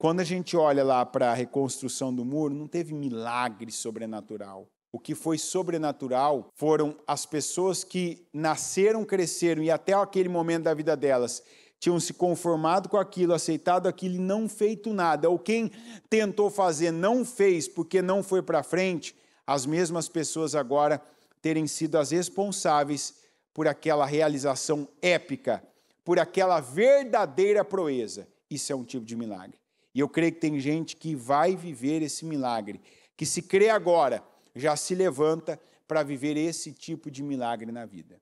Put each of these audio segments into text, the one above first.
Quando a gente olha lá para a reconstrução do muro, não teve milagre sobrenatural. O que foi sobrenatural foram as pessoas que nasceram, cresceram e até aquele momento da vida delas tinham se conformado com aquilo, aceitado aquilo e não feito nada. Ou quem tentou fazer não fez porque não foi para frente, as mesmas pessoas agora terem sido as responsáveis por aquela realização épica, por aquela verdadeira proeza. Isso é um tipo de milagre. E eu creio que tem gente que vai viver esse milagre, que se crê agora, já se levanta para viver esse tipo de milagre na vida.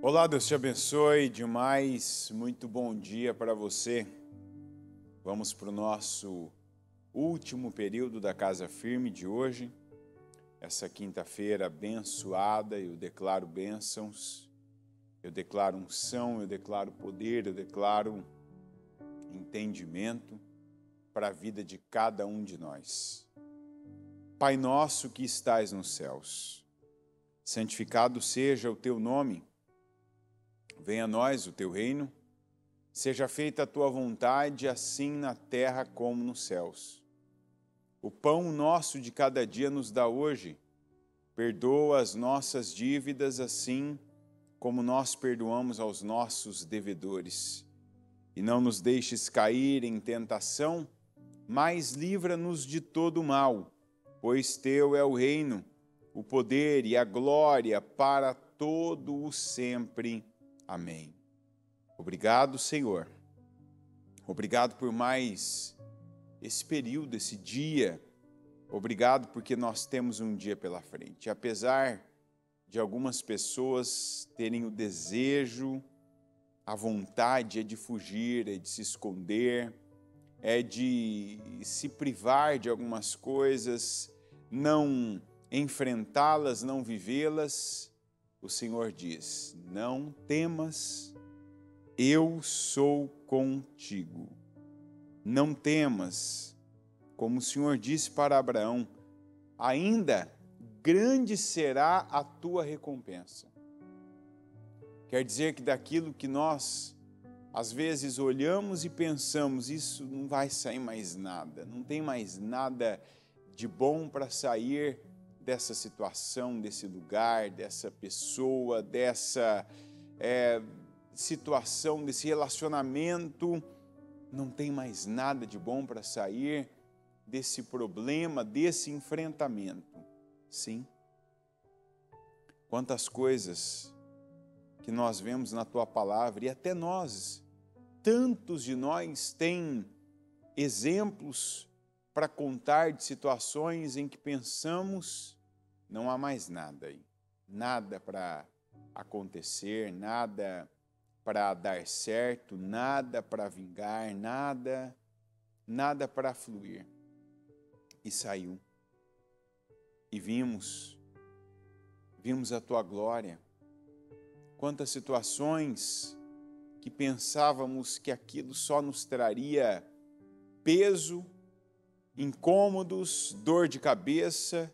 Olá, Deus te abençoe demais, muito bom dia para você. Vamos para o nosso último período da Casa Firme de hoje, essa quinta-feira abençoada. Eu declaro bênçãos, eu declaro unção, eu declaro poder, eu declaro entendimento para a vida de cada um de nós. Pai nosso que estais nos céus, santificado seja o teu nome. Venha a nós o teu reino, seja feita a tua vontade, assim na terra como nos céus. O pão nosso de cada dia nos dá hoje, perdoa as nossas dívidas, assim como nós perdoamos aos nossos devedores. E não nos deixes cair em tentação, mas livra-nos de todo o mal, pois teu é o reino, o poder e a glória para todo o sempre. Amém. Obrigado, Senhor. Obrigado por mais esse período, esse dia. Obrigado porque nós temos um dia pela frente. Apesar de algumas pessoas terem o desejo, a vontade é de fugir, é de se esconder, é de se privar de algumas coisas, não enfrentá-las, não vivê-las, o Senhor diz: não temas, eu sou contigo. Não temas, como o Senhor disse para Abraão, ainda grande será a tua recompensa. Quer dizer que daquilo que nós, às vezes, olhamos e pensamos, isso não vai sair mais nada, não tem mais nada de bom para sair dessa situação, desse lugar, dessa pessoa, dessa situação, desse relacionamento, não tem mais nada de bom para sair desse problema, desse enfrentamento. Sim. Quantas coisas que nós vemos na tua palavra, e até nós, tantos de nós têm exemplos para contar de situações em que pensamos, não há mais nada aí, nada para acontecer, nada para dar certo, nada para vingar, nada para fluir. E saiu. E vimos a tua glória. Quantas situações que pensávamos que aquilo só nos traria peso, incômodos, dor de cabeça,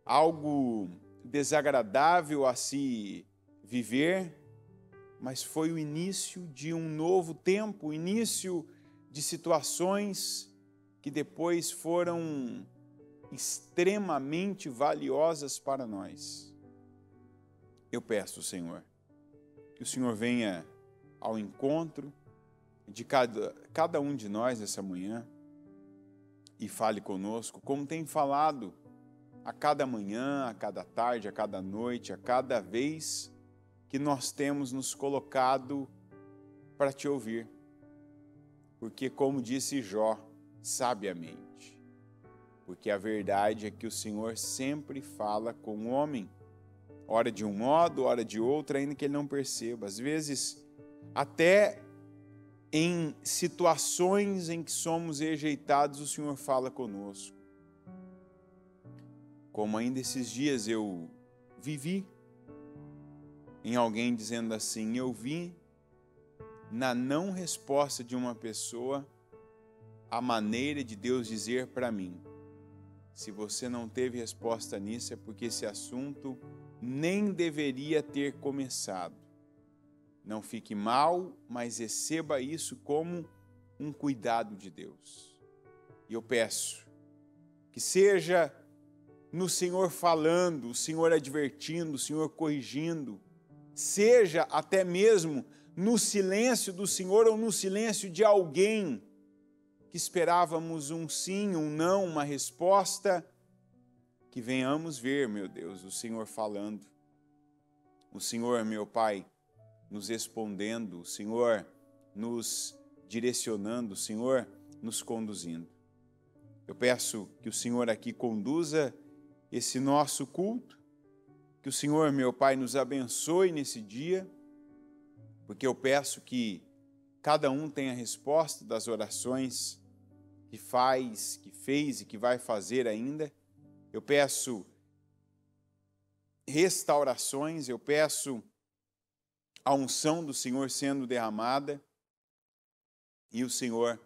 algo desagradável a se viver, mas foi o início de um novo tempo, o início de situações que depois foram extremamente valiosas para nós. Eu peço, Senhor, que o Senhor venha ao encontro de cada um de nós essa manhã e fale conosco, como tem falado a cada manhã, a cada tarde, a cada noite, a cada vez que nós temos nos colocado para te ouvir. Porque, como disse Jó, sabiamente, porque a verdade é que o Senhor sempre fala com o homem, ora de um modo, ora de outro, ainda que ele não perceba. Às vezes, até em situações em que somos rejeitados, o Senhor fala conosco. Como ainda esses dias eu vivi em alguém dizendo assim, eu vi na não resposta de uma pessoa a maneira de Deus dizer para mim, Se você não teve resposta nisso, é porque esse assunto nem deveria ter começado. Não fique mal, mas receba isso como um cuidado de Deus. E eu peço que seja no Senhor falando, o Senhor advertindo, o Senhor corrigindo, seja até mesmo no silêncio do Senhor ou no silêncio de alguém que esperávamos um sim, um não, uma resposta, que venhamos ver, meu Deus, o Senhor falando, o Senhor, meu Pai, nos respondendo, o Senhor nos direcionando, o Senhor nos conduzindo. Eu peço que o Senhor aqui conduza esse nosso culto, que o Senhor, meu Pai, nos abençoe nesse dia, porque eu peço que cada um tenha a resposta das orações que faz, que fez e que vai fazer ainda. Eu peço restaurações, eu peço a unção do Senhor sendo derramada e o Senhor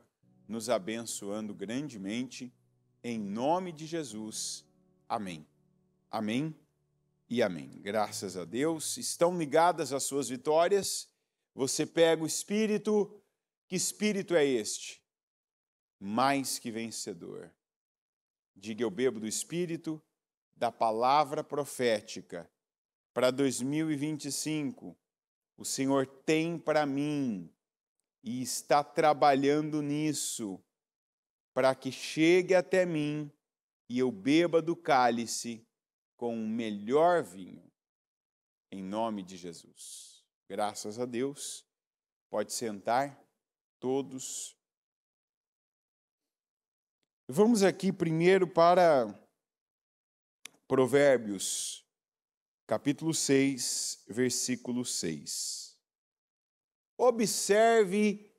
nos abençoando grandemente, em nome de Jesus. Amém. Amém e amém. Graças a Deus. Estão ligadas as suas vitórias. Você pega o Espírito. Que Espírito é este? Mais que vencedor. Diga: eu bebo do Espírito, da palavra profética. Para 2025, o Senhor tem para mim e está trabalhando nisso, para que chegue até mim e eu beba do cálice com o melhor vinho, em nome de Jesus. Graças a Deus. Pode sentar, todos. Vamos aqui primeiro para Provérbios, capítulo 6, versículo 6. Observe,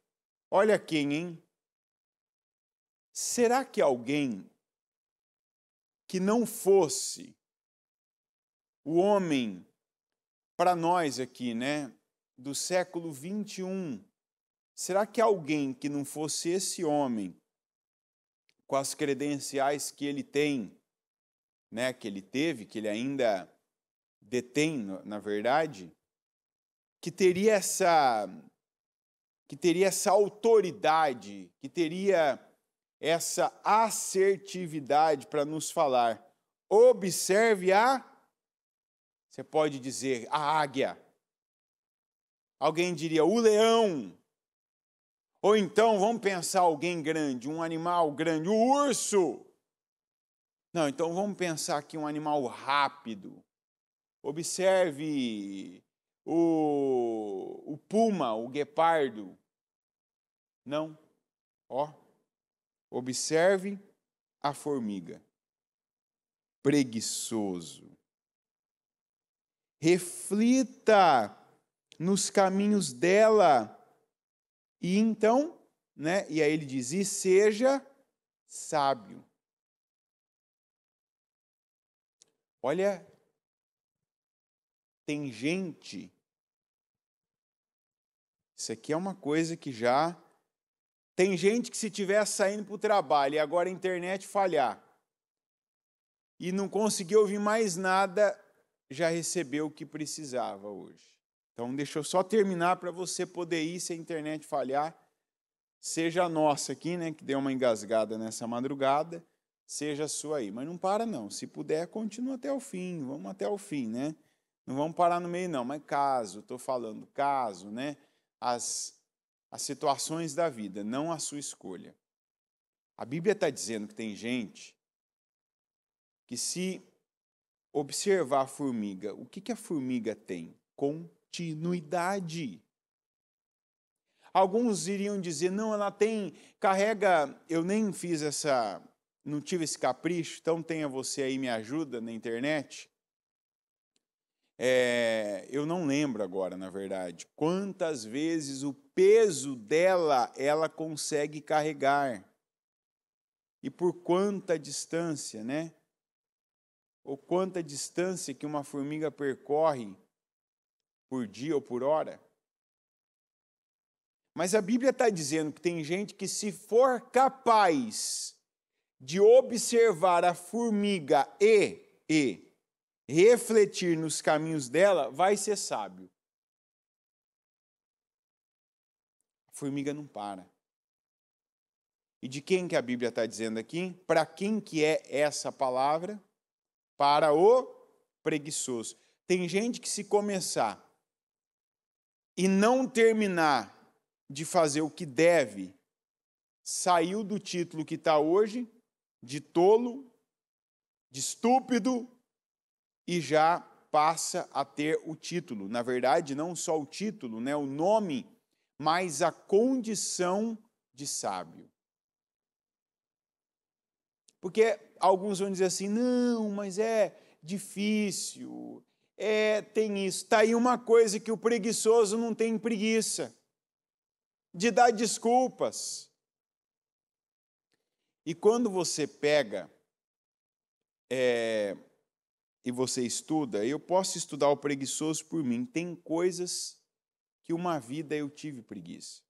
olha quem, hein? Será que alguém que não fosse o homem, para nós aqui, né, do século 21, será que alguém que não fosse esse homem, com as credenciais que ele tem, né, que ele teve, que ele ainda detém, na verdade, que teria essa autoridade, que teria essa assertividade para nos falar? Observe você pode dizer, a águia. Alguém diria, o leão. Ou então, vamos pensar alguém grande, um animal grande, o urso. Não, então vamos pensar aqui um animal rápido. Observe o puma, o guepardo. Não. Observe a formiga. Preguiçoso. Reflita nos caminhos dela. E então, né? E aí ele diz, e seja sábio. Olha, tem gente, isso aqui é uma coisa que já, tem gente que se estiver saindo para o trabalho e agora a internet falhar e não conseguiu ouvir mais nada, já recebeu o que precisava hoje. Então, deixa eu só terminar para você poder ir se a internet falhar. Seja a nossa aqui, né, que deu uma engasgada nessa madrugada, seja a sua aí. Mas não para não, se puder, continua até o fim, vamos até o fim, né? Não vamos parar no meio não, mas caso, estou falando caso, né? As situações da vida, não a sua escolha. A Bíblia está dizendo que tem gente que se observar a formiga, o que a formiga tem? Continuidade. Alguns iriam dizer, não, ela carrega, eu nem fiz não tive esse capricho, então tenha você aí, me ajuda na internet. Eu não lembro agora, na verdade, quantas vezes o peso dela ela consegue carregar. E por quanta distância, né? Ou quanta distância que uma formiga percorre por dia ou por hora. Mas a Bíblia está dizendo que tem gente que, se for capaz de observar a formiga e refletir nos caminhos dela, vai ser sábio. A formiga não para. E de quem que a Bíblia está dizendo aqui? Para quem que é essa palavra? Para o preguiçoso. Tem gente que se começar e não terminar de fazer o que deve, saiu do título que está hoje, de tolo, de estúpido, e já passa a ter o título. Na verdade, não só o título, né, o nome, mas a condição de sábio. Porque alguns vão dizer assim, não, mas é difícil, tem isso. Está aí uma coisa que o preguiçoso não tem preguiça, de dar desculpas. E quando você pega e você estuda, eu posso estudar o preguiçoso por mim. Tem coisas que uma vida eu tive preguiça.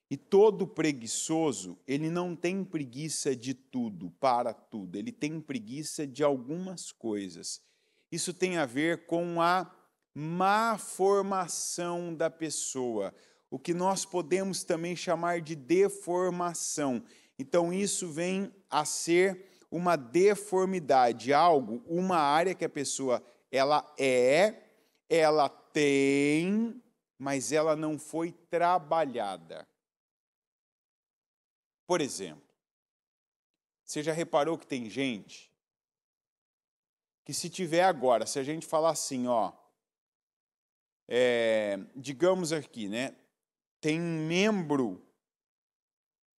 E todo preguiçoso, ele não tem preguiça de tudo, para tudo. Ele tem preguiça de algumas coisas. Isso tem a ver com a má formação da pessoa, o que nós podemos também chamar de deformação. Então, isso vem a ser uma deformidade, algo, uma área que a pessoa ela tem, mas ela não foi trabalhada. Por exemplo, você já reparou que tem gente que se tiver agora, se a gente falar assim, digamos aqui, né, tem um membro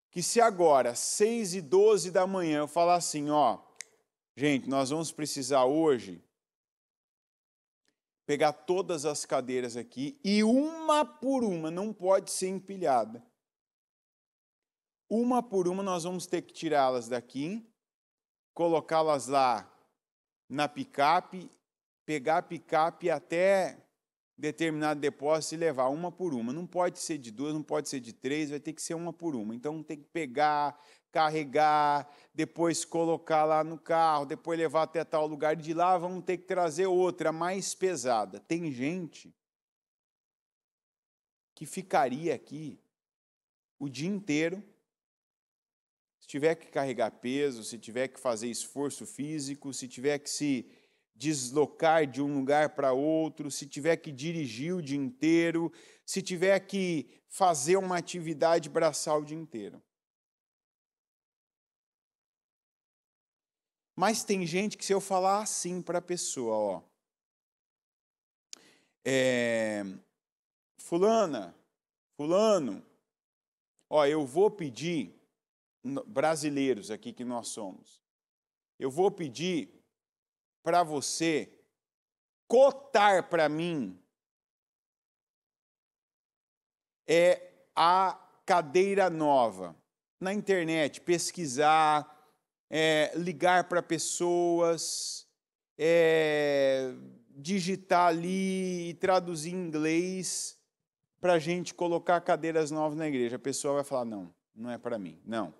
que se agora, 6h12 da manhã, eu falar assim, gente, nós vamos precisar hoje pegar todas as cadeiras aqui e uma por uma, não pode ser empilhada. Uma por uma nós vamos ter que tirá-las daqui, colocá-las lá na picape, pegar a picape até determinado depósito e levar uma por uma. Não pode ser de 2, não pode ser de 3, vai ter que ser uma por uma. Então tem que pegar, carregar, depois colocar lá no carro, depois levar até tal lugar. De lá vamos ter que trazer outra, mais pesada. Tem gente que ficaria aqui o dia inteiro, se tiver que carregar peso, se tiver que fazer esforço físico, se tiver que se deslocar de um lugar para outro, se tiver que dirigir o dia inteiro, se tiver que fazer uma atividade braçal o dia inteiro. Mas tem gente que, se eu falar assim para a pessoa, fulano, eu vou pedir, brasileiros aqui que nós somos, eu vou pedir para você cotar para mim a cadeira nova na internet, pesquisar, ligar para pessoas, digitar ali e traduzir em inglês para a gente colocar cadeiras novas na igreja. A pessoa vai falar, não é para mim, não.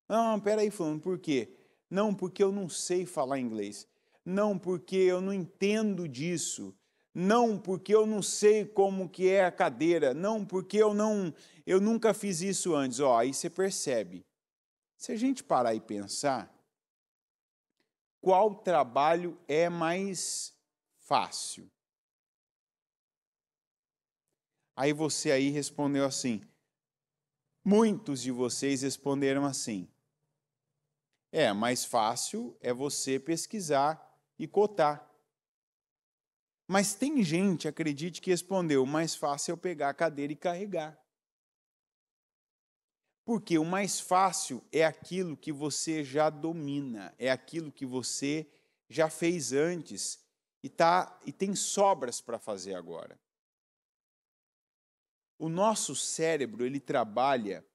Não, peraí, fulano, por quê? Não, porque eu não sei falar inglês. Não, porque eu não entendo disso. Não, porque eu não sei como que é a cadeira. Não, porque eu nunca fiz isso antes. Aí você percebe. Se a gente parar e pensar, qual trabalho é mais fácil? Aí você aí respondeu assim. Muitos de vocês responderam assim. Mais fácil é você pesquisar e cotar. Mas tem gente, acredite, que respondeu, mais fácil é eu pegar a cadeira e carregar. Porque o mais fácil é aquilo que você já domina, é aquilo que você já fez antes e tem sobras para fazer agora. O nosso cérebro, ele trabalha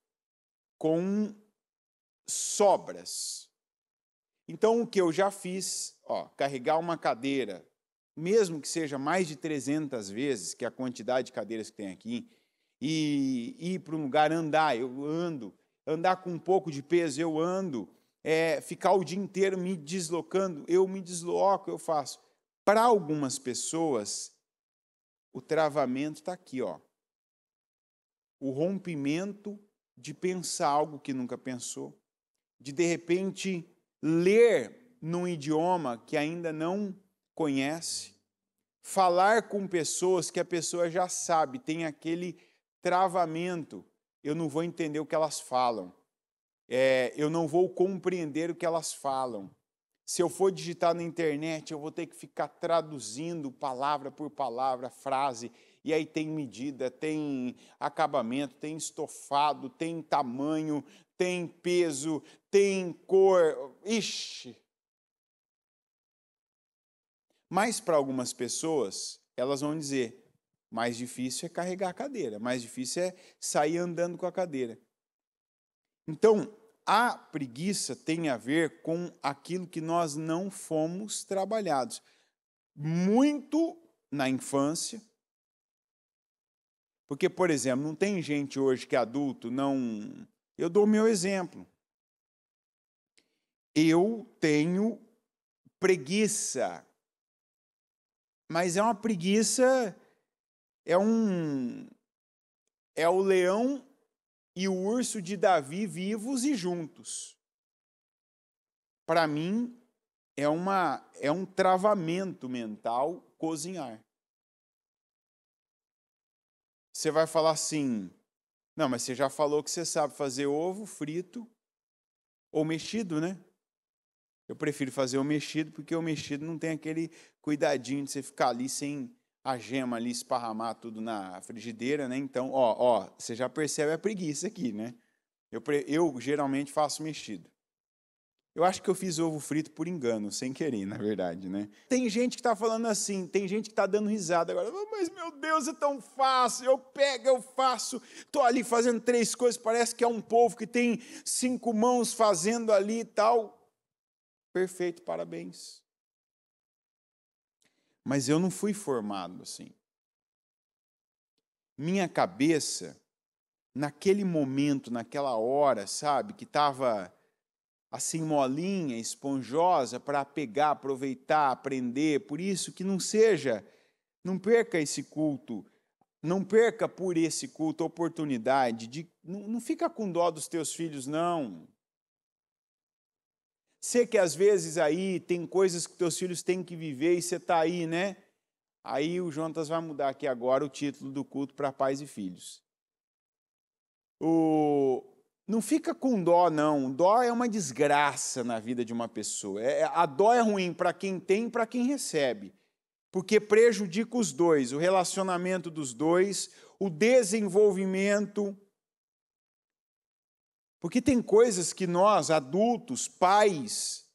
com sobras. Então, o que eu já fiz, carregar uma cadeira, mesmo que seja mais de 300 vezes, que é a quantidade de cadeiras que tem aqui, e ir para um lugar andar, eu ando andar com um pouco de peso, eu ando. Ficar o dia inteiro me deslocando, eu me desloco, eu faço. Para algumas pessoas, o travamento está aqui, ó. O rompimento de pensar algo que nunca pensou, de repente ler num idioma que ainda não conhece, falar com pessoas que a pessoa já sabe, tem aquele travamento. Eu não vou entender o que elas falam. Eu não vou compreender o que elas falam. Se eu for digitar na internet, eu vou ter que ficar traduzindo palavra por palavra, frase, e aí tem medida, tem acabamento, tem estofado, tem tamanho, tem peso, tem cor. Ixi! Mas para algumas pessoas, elas vão dizer, mais difícil é carregar a cadeira, mais difícil é sair andando com a cadeira. Então, a preguiça tem a ver com aquilo que nós não fomos trabalhados. Muito na infância. Porque, por exemplo, não tem gente hoje que é adulto, não... Eu dou o meu exemplo. Eu tenho preguiça. Mas é uma preguiça... É o leão e o urso de Davi vivos e juntos. Para mim, é um travamento mental cozinhar. Você vai falar assim, não, mas você já falou que você sabe fazer ovo frito ou mexido, né? Eu prefiro fazer o mexido, porque o mexido não tem aquele cuidadinho de você ficar ali sem a gema ali esparramar tudo na frigideira, né? Então, você já percebe a preguiça aqui, né? Eu geralmente faço mexido. Eu acho que eu fiz ovo frito por engano, sem querer, na verdade, né? Tem gente que está falando assim, tem gente que está dando risada agora. Mas, meu Deus, é tão fácil. Eu pego, eu faço. Estou ali fazendo 3 coisas. Parece que é um povo que tem 5 mãos fazendo ali e tal. Perfeito, parabéns. Mas eu não fui formado assim. Minha cabeça, naquele momento, naquela hora, sabe, que estava... assim, molinha, esponjosa, para pegar, aproveitar, aprender. Por isso que não perca esse culto, não perca por esse culto a oportunidade não fica com dó dos teus filhos, não. Sei que às vezes aí tem coisas que teus filhos têm que viver e você está aí, né? Aí o Jonas vai mudar aqui agora o título do culto para pais e filhos. Não fica com dó, não. Dó é uma desgraça na vida de uma pessoa. A dó é ruim para quem tem e para quem recebe, porque prejudica os dois, o relacionamento dos dois, o desenvolvimento. Porque tem coisas que nós, adultos, pais,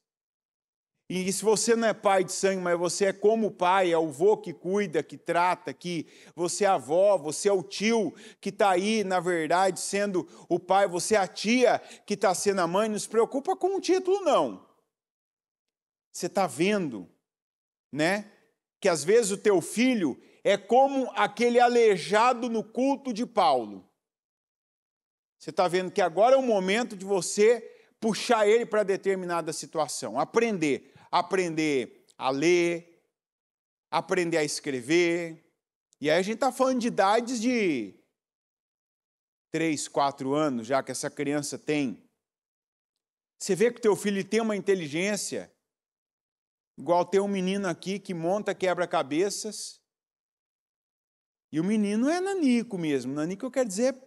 e se você não é pai de sangue, mas você é como pai, é o vô que cuida, que trata, que você é a avó, você é o tio que está aí, na verdade, sendo o pai, você é a tia que está sendo a mãe, não se preocupa com o título, não. Você está vendo, né? Que às vezes o teu filho é como aquele aleijado no culto de Paulo. Você está vendo que agora é o momento de você puxar ele para determinada situação, aprender a ler, aprender a escrever. E aí a gente está falando de idades de 3, 4 anos, já que essa criança tem. Você vê que o teu filho tem uma inteligência, igual tem um menino aqui que monta quebra-cabeças, e o menino é nanico mesmo. Nanico eu quero dizer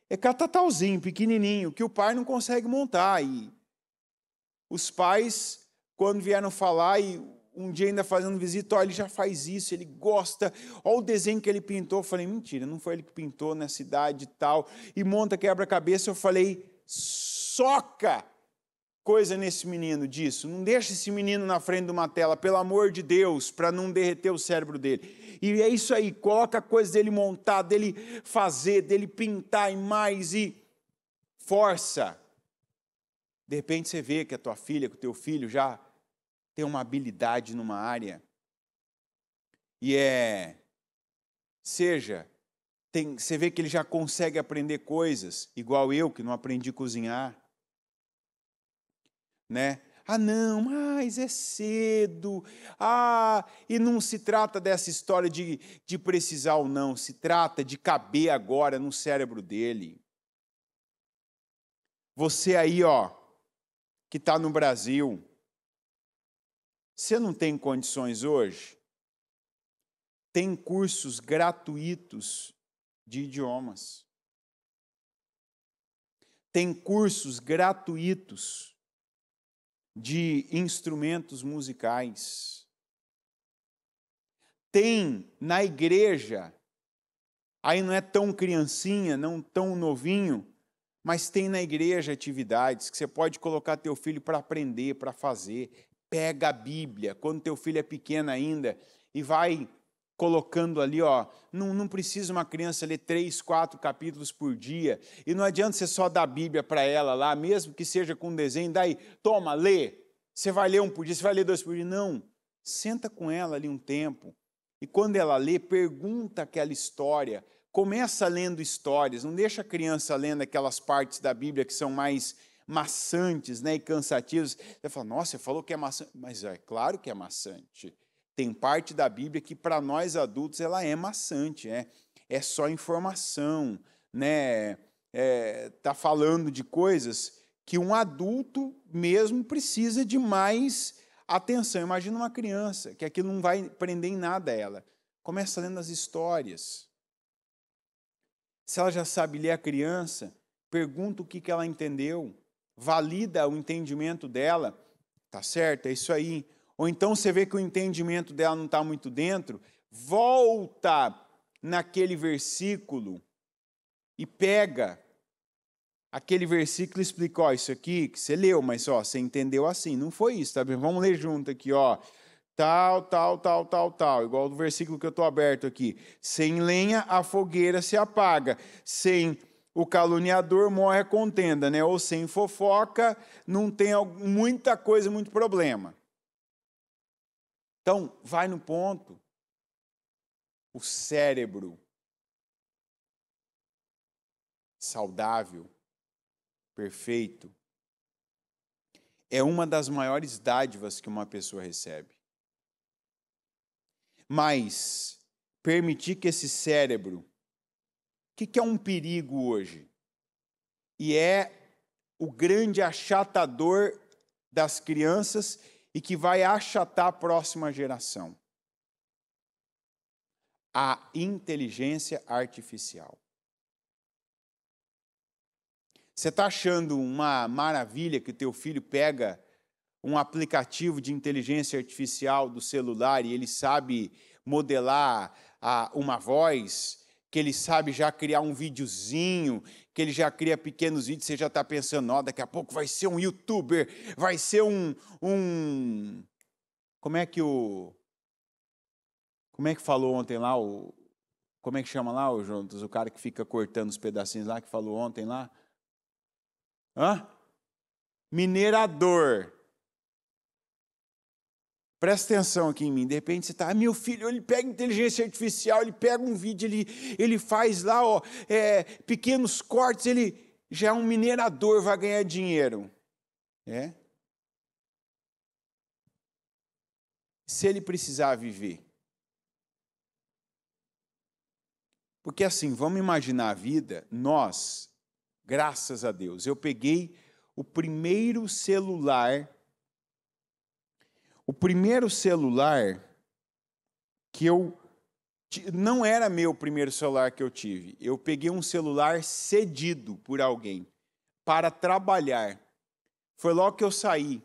é catatauzinho, pequenininho, que o pai não consegue montar. E os pais, quando vieram falar, e um dia ainda fazendo visita, ele já faz isso, ele gosta, olha o desenho que ele pintou. Eu falei, mentira, não foi ele que pintou nessa idade e tal, e monta quebra-cabeça. Eu falei, soca coisa nesse menino disso, não deixa esse menino na frente de uma tela, pelo amor de Deus, para não derreter o cérebro dele. E é isso aí, coloca a coisa dele montar, dele fazer, dele pintar e mais, e força. De repente você vê que a tua filha, que o teu filho já tem uma habilidade numa área, e Você vê que ele já consegue aprender coisas, igual eu, que não aprendi a cozinhar. Né? Ah, não, mas é cedo. Ah, e não se trata dessa história de precisar ou não, se trata de caber agora no cérebro dele. Você aí, ó, que está no Brasil, você não tem condições hoje? Tem cursos gratuitos de idiomas. Tem cursos gratuitos de instrumentos musicais. Tem na igreja, aí não é tão criancinha, não tão novinho, mas tem na igreja atividades que você pode colocar teu filho para aprender, para fazer. Pega a Bíblia, quando teu filho é pequeno ainda, e vai colocando ali, ó, não precisa uma criança ler 3, 4 capítulos por dia, e não adianta você só dar a Bíblia para ela lá, mesmo que seja com desenho, daí, toma, lê, você vai ler um por dia, você vai ler 2 por dia, não, senta com ela ali um tempo, e quando ela lê, pergunta aquela história, começa lendo histórias, não deixa a criança lendo aquelas partes da Bíblia que são mais maçantes, né, e cansativas, você fala, nossa, você falou que é maçante, mas é claro que é maçante. Tem parte da Bíblia que, para nós adultos, ela é maçante, é só informação, né? Tá falando de coisas que um adulto mesmo precisa de mais atenção. Imagina uma criança, que aquilo não vai prender em nada ela. Começa lendo as histórias. Se ela já sabe ler a criança, pergunta o que ela entendeu, valida o entendimento dela, tá certo? É isso aí. Ou então você vê que o entendimento dela não está muito dentro, volta naquele versículo e pega aquele versículo e explica, ó, isso aqui que você leu, mas ó, você entendeu assim, não foi isso, tá bem? Vamos ler junto aqui, ó. Tal, igual do versículo que eu estou aberto aqui. Sem lenha a fogueira se apaga, sem o caluniador morre a contenda, né? Ou sem fofoca não tem muita coisa, muito problema. Então, vai no ponto. O cérebro saudável, perfeito, é uma das maiores dádivas que uma pessoa recebe. Mas permitir que esse cérebro, o que é um perigo hoje? E é o grande achatador das crianças e que vai achatar a próxima geração. A inteligência artificial. Você está achando uma maravilha que o teu filho pega um aplicativo de inteligência artificial do celular e ele sabe modelar uma voz, que ele sabe já criar um videozinho, que ele já cria pequenos vídeos, você já está pensando, ó, daqui a pouco vai ser um youtuber, vai ser como é que falou ontem lá, como é que chama lá, Juntos, o cara que fica cortando os pedacinhos lá, que falou ontem lá? Minerador. Presta atenção aqui em mim, de repente você está, meu filho, ele pega inteligência artificial, ele pega um vídeo, ele faz lá, ó, pequenos cortes, ele já é um minerador, vai ganhar dinheiro. Se ele precisar viver. Porque assim, vamos imaginar a vida, nós, graças a Deus, eu peguei o primeiro celular que eu... Não era meu primeiro celular que eu tive. Eu peguei um celular cedido por alguém para trabalhar. Foi logo que eu saí.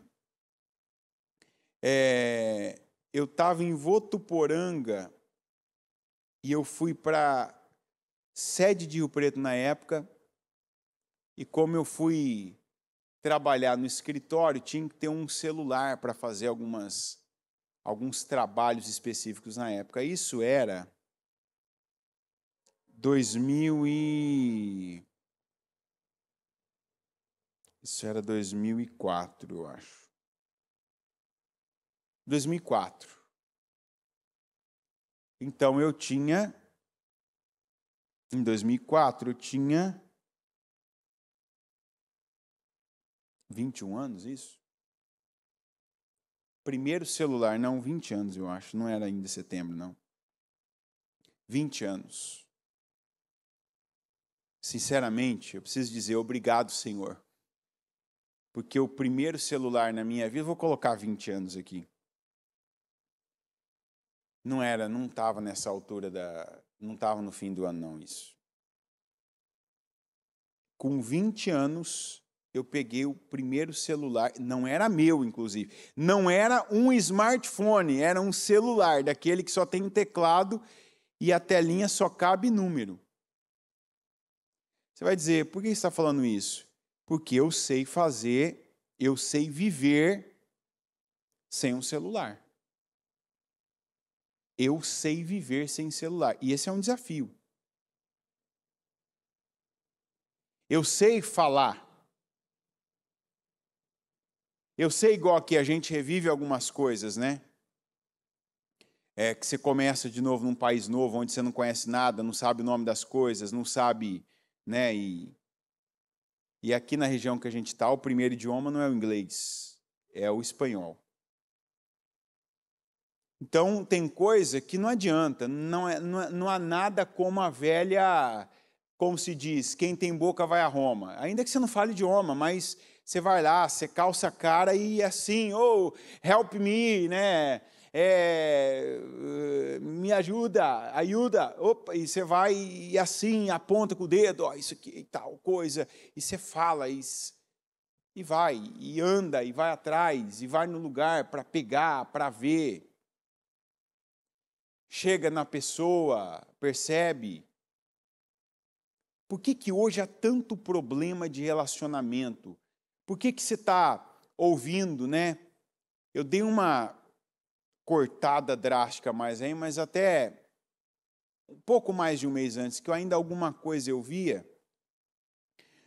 Eu estava em Votuporanga e eu fui para sede de Rio Preto na época. E como eu fui trabalhar no escritório, tinha que ter um celular para fazer alguns trabalhos específicos na época. Isso era 2004, eu acho. 2004. Então eu tinha Em 2004, eu tinha 21 anos, isso? Primeiro celular, não, 20 anos, eu acho. Não era ainda setembro, não. 20 anos. Sinceramente, eu preciso dizer obrigado, Senhor. Porque o primeiro celular na minha vida, vou colocar 20 anos aqui. Não estava nessa altura não estava no fim do ano, não, isso. Com 20 anos, eu peguei o primeiro celular, não era meu, inclusive. Não era um smartphone, era um celular, daquele que só tem um teclado e a telinha só cabe número. Você vai dizer, por que você está falando isso? Porque eu sei viver sem um celular. Eu sei viver sem celular. E esse é um desafio. Eu sei falar. Eu sei igual aqui, a gente revive algumas coisas, né? Que você começa de novo num país novo, onde você não conhece nada, não sabe o nome das coisas, não sabe, né? E aqui na região que a gente está, o primeiro idioma não é o inglês, é o espanhol. Então, tem coisa que não adianta, não há nada como a velha, como se diz, quem tem boca vai a Roma. Ainda que você não fale idioma, mas você vai lá, você calça a cara e assim, oh, help me, né? Me ajuda, opa, e você vai e assim, aponta com o dedo, ó, isso aqui e tal coisa, e você fala, e vai, e anda, e vai atrás, e vai no lugar para pegar, para ver. Chega na pessoa, percebe. Por que hoje há tanto problema de relacionamento? Por que você está ouvindo, né? Eu dei uma cortada drástica mais aí, mas até um pouco mais de um mês antes, que eu ainda alguma coisa eu via,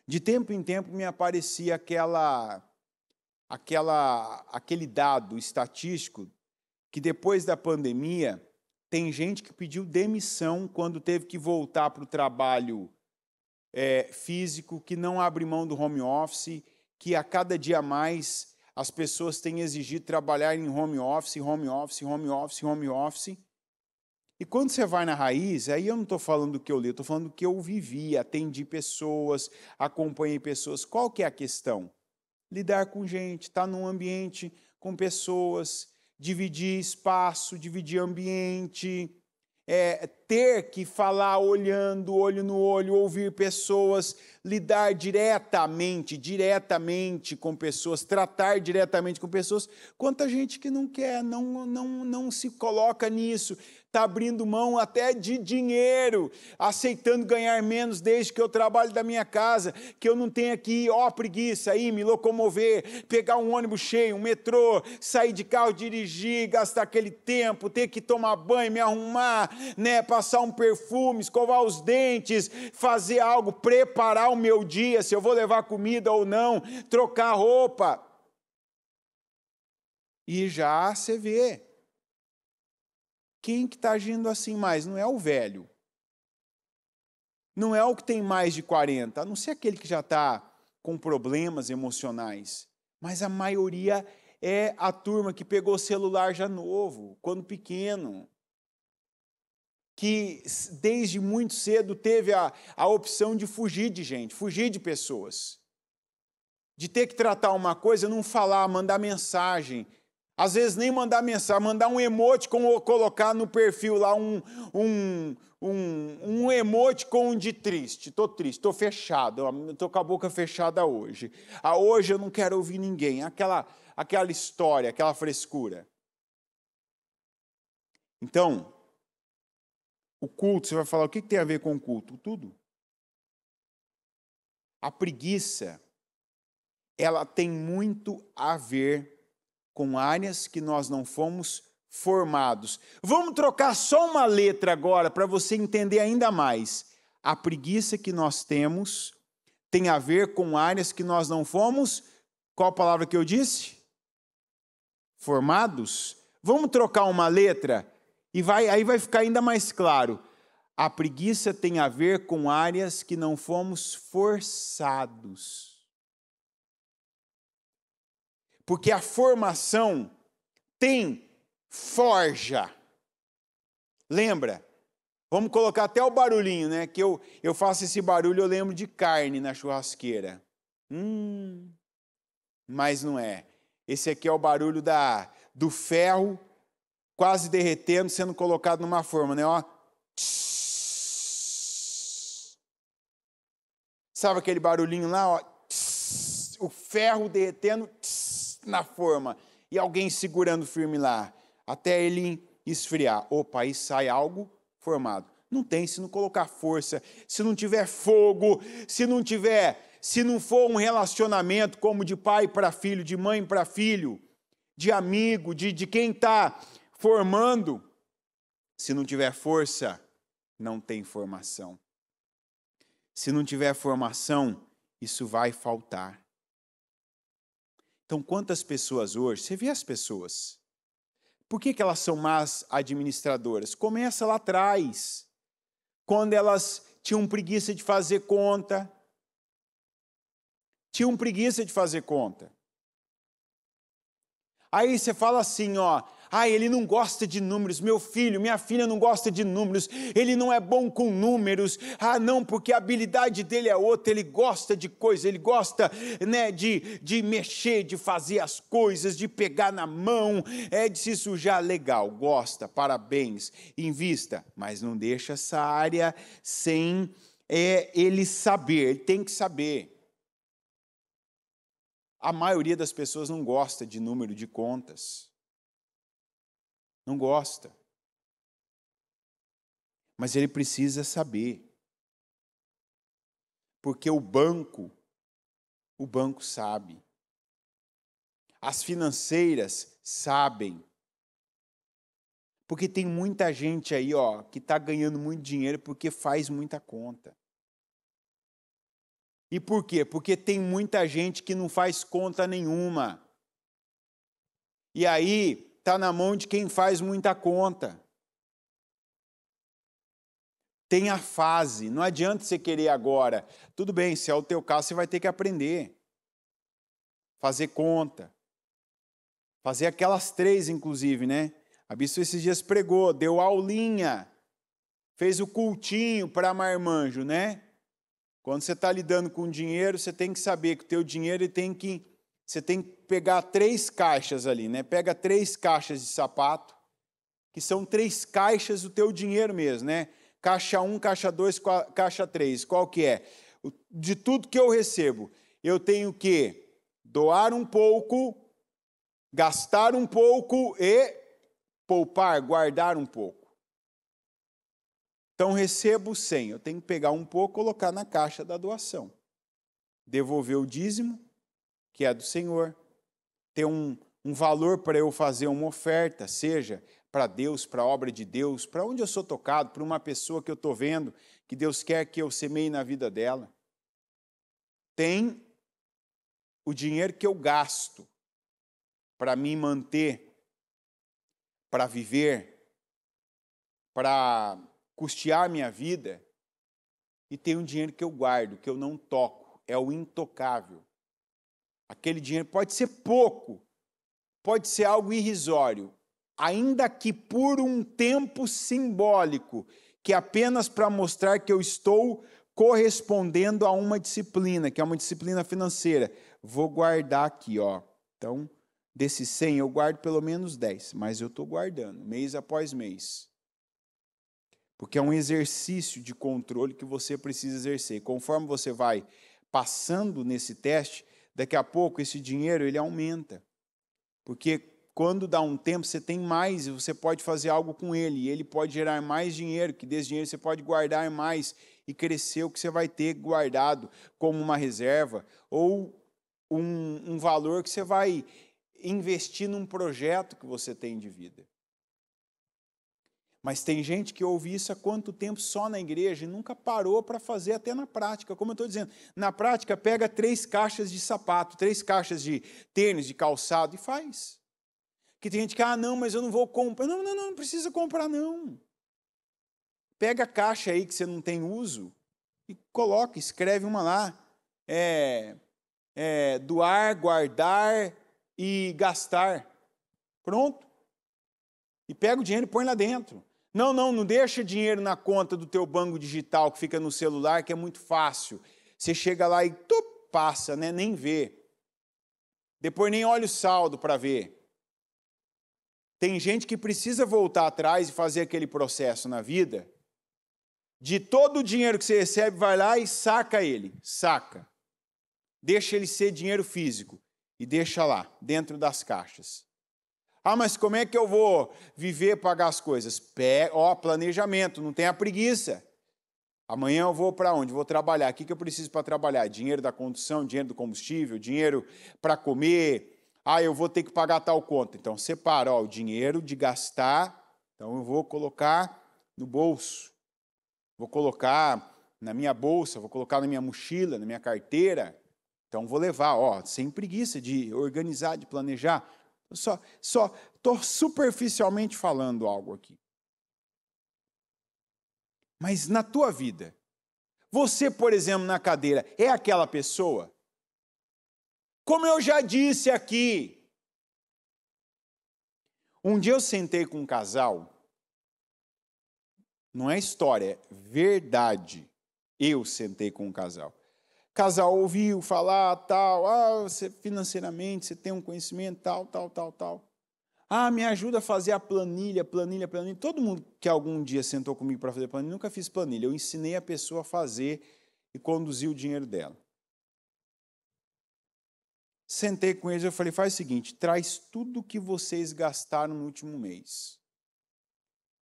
de tempo em tempo me aparecia aquele dado estatístico que depois da pandemia tem gente que pediu demissão quando teve que voltar para o trabalho físico, que não abre mão do home office, que a cada dia mais as pessoas têm exigido trabalhar em home office, home office, home office, home office. E quando você vai na raiz, aí eu não estou falando do que eu li, eu estou falando do que eu vivi, atendi pessoas, acompanhei pessoas. Qual que é a questão? Lidar com gente, estar num ambiente com pessoas, dividir espaço, dividir ambiente, ter que falar olhando, olho no olho, ouvir pessoas, lidar diretamente com pessoas, tratar diretamente com pessoas. Quanta gente que não quer, não se coloca nisso, está abrindo mão até de dinheiro, aceitando ganhar menos desde que eu trabalho da minha casa, que eu não tenha que ir, preguiça, ir me locomover, pegar um ônibus cheio, um metrô, sair de carro, dirigir, gastar aquele tempo, ter que tomar banho, me arrumar, né, passar um perfume, escovar os dentes, fazer algo, preparar o meu dia, se eu vou levar comida ou não, trocar roupa. E já você vê. Quem que está agindo assim mais? Não é o velho. Não é o que tem mais de 40, a não ser aquele que já está com problemas emocionais. Mas a maioria é a turma que pegou celular já novo, quando pequeno. Que desde muito cedo teve a opção de fugir de gente, fugir de pessoas. De ter que tratar uma coisa, não falar, mandar mensagem. Às vezes nem mandar mensagem, mandar um emoticon ou colocar no perfil lá um emoticon de triste. Estou triste, estou fechado, estou com a boca fechada hoje. Hoje eu não quero ouvir ninguém. Aquela história, aquela frescura. Então, o culto, você vai falar, o que tem a ver com o culto? Tudo. A preguiça, ela tem muito a ver com áreas que nós não fomos formados. Vamos trocar só uma letra agora para você entender ainda mais. A preguiça que nós temos tem a ver com áreas que nós não fomos, qual a palavra que eu disse? Formados. Vamos trocar uma letra e aí vai ficar ainda mais claro. A preguiça tem a ver com áreas que não fomos forçados. Porque a formação tem forja. Lembra? Vamos colocar até o barulhinho, né? Que eu faço esse barulho, eu lembro de carne na churrasqueira. Mas não é. Esse aqui é o barulho do ferro quase derretendo, sendo colocado numa forma, né? Ó. Sabe aquele barulhinho lá? Ó? O ferro derretendo na forma. E alguém segurando firme lá. Até ele esfriar. Opa, aí sai algo formado. Não tem se não colocar força, se não tiver fogo, se não for um relacionamento como de pai para filho, de mãe para filho, de amigo, de quem está formando, se não tiver força, não tem formação. Se não tiver formação, isso vai faltar. Então, quantas pessoas hoje, você vê as pessoas, por que elas são más administradoras? Começa lá atrás, quando elas tinham preguiça de fazer conta. Aí você fala assim, ó, ele não gosta de números, meu filho, minha filha não gosta de números, ele não é bom com números, não, porque a habilidade dele é outra, ele gosta de coisa, ele gosta, né, de mexer, de fazer as coisas, de pegar na mão, de se sujar, legal, gosta, parabéns, invista, mas não deixa essa área sem ele saber, ele tem que saber. A maioria das pessoas não gosta de número de contas. Não gosta. Mas ele precisa saber. Porque o banco sabe. As financeiras sabem. Porque tem muita gente aí, ó, que está ganhando muito dinheiro porque faz muita conta. E por quê? Porque tem muita gente que não faz conta nenhuma. E aí, está na mão de quem faz muita conta. Tem a fase, não adianta você querer agora. Tudo bem, se é o teu caso, você vai ter que aprender. Fazer conta. Fazer aquelas 3, inclusive, né? A bispo esses dias pregou, deu aulinha. Fez o cultinho para marmanjo, né? Quando você está lidando com dinheiro, você tem que saber que o teu dinheiro você tem que pegar 3 caixas ali, né? Pega 3 caixas de sapato, que são 3 caixas do teu dinheiro mesmo, né? Caixa 1, caixa 2, caixa 3. Qual que é? De tudo que eu recebo, eu tenho que doar um pouco, gastar um pouco e poupar, guardar um pouco. Então, recebo 100, eu tenho que pegar um pouco e colocar na caixa da doação. Devolver o dízimo, que é do Senhor. Ter um valor para eu fazer uma oferta, seja para Deus, para a obra de Deus, para onde eu sou tocado, para uma pessoa que eu estou vendo, que Deus quer que eu semeie na vida dela. Tem o dinheiro que eu gasto para me manter, para viver, para custear minha vida, e tem um dinheiro que eu guardo, que eu não toco, é o intocável. Aquele dinheiro pode ser pouco, pode ser algo irrisório, ainda que por um tempo simbólico, que é apenas para mostrar que eu estou correspondendo a uma disciplina, que é uma disciplina financeira. Vou guardar aqui, ó. Então, desses 100 eu guardo pelo menos 10, mas eu estou guardando, mês após mês. Porque é um exercício de controle que você precisa exercer. Conforme você vai passando nesse teste, daqui a pouco esse dinheiro ele aumenta. Porque quando dá um tempo você tem mais e você pode fazer algo com ele. E ele pode gerar mais dinheiro, que desse dinheiro você pode guardar mais e crescer o que você vai ter guardado como uma reserva ou um valor que você vai investir num projeto que você tem de vida. Mas tem gente que ouve isso há quanto tempo só na igreja e nunca parou para fazer até na prática. Como eu estou dizendo, na prática pega 3 caixas de sapato, 3 caixas de tênis, de calçado e faz. Que tem gente que, não, mas eu não vou comprar. Não precisa comprar não. Pega a caixa aí que você não tem uso e coloca, escreve uma lá. Doar, guardar e gastar. Pronto. E pega o dinheiro e põe lá dentro. Não deixa dinheiro na conta do teu banco digital que fica no celular, que é muito fácil. Você chega lá e passa, né? Nem vê. Depois nem olha o saldo para ver. Tem gente que precisa voltar atrás e fazer aquele processo na vida. De todo o dinheiro que você recebe, vai lá e saca ele. Saca. Deixa ele ser dinheiro físico. E deixa lá, dentro das caixas. Mas como é que eu vou viver, pagar as coisas? Planejamento, não tenha preguiça. Amanhã eu vou para onde? Vou trabalhar. O que eu preciso para trabalhar? Dinheiro da condução, dinheiro do combustível, dinheiro para comer. Eu vou ter que pagar tal conta. Então, separa o dinheiro de gastar. Então, eu vou colocar no bolso. Vou colocar na minha bolsa, vou colocar na minha mochila, na minha carteira. Então, vou levar, sem preguiça de organizar, de planejar. Só estou superficialmente falando algo aqui. Mas na tua vida, você, por exemplo, na cadeira, é aquela pessoa? Como eu já disse aqui, um dia eu sentei com um casal, não é história, é verdade. Eu sentei com um casal. O casal ouviu falar, tal, você financeiramente, você tem um conhecimento, tal. Me ajuda a fazer a planilha. Todo mundo que algum dia sentou comigo para fazer planilha, nunca fiz planilha. Eu ensinei a pessoa a fazer e conduzir o dinheiro dela. Sentei com eles e eu falei, faz o seguinte, traz tudo que vocês gastaram no último mês,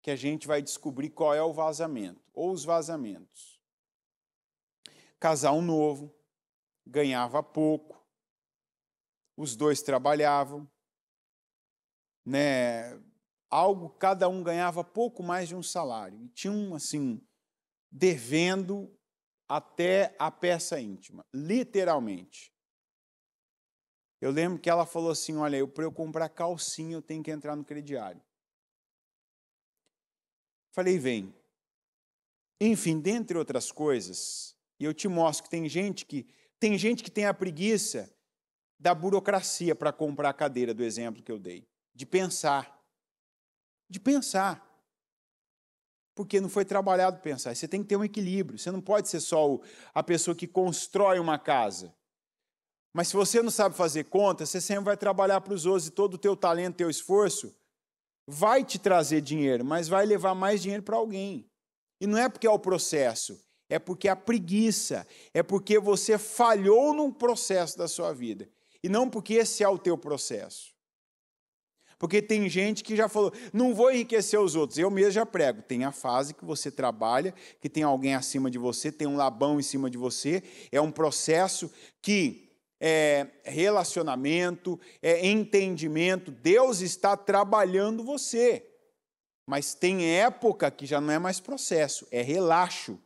que a gente vai descobrir qual é o vazamento, ou os vazamentos. Casal novo, ganhava pouco, os dois trabalhavam, cada um ganhava pouco mais de um salário. E tinham, devendo até a peça íntima, literalmente. Eu lembro que ela falou assim, olha, para eu comprar calcinha, eu tenho que entrar no crediário. Falei, vem. Enfim, dentre outras coisas, e eu te mostro que tem gente que tem a preguiça da burocracia para comprar a cadeira, do exemplo que eu dei. De pensar. Porque não foi trabalhado pensar. Você tem que ter um equilíbrio. Você não pode ser só a pessoa que constrói uma casa. Mas se você não sabe fazer conta, você sempre vai trabalhar para os outros e todo o teu talento, teu esforço vai te trazer dinheiro, mas vai levar mais dinheiro para alguém. E não é porque é o processo, é porque é a preguiça, é porque você falhou num processo da sua vida. E não porque esse é o teu processo. Porque tem gente que já falou, não vou enriquecer os outros. Eu mesmo já prego. Tem a fase que você trabalha, que tem alguém acima de você, tem um Labão em cima de você. É um processo que é relacionamento, é entendimento. Deus está trabalhando você. Mas tem época que já não é mais processo, é relaxo,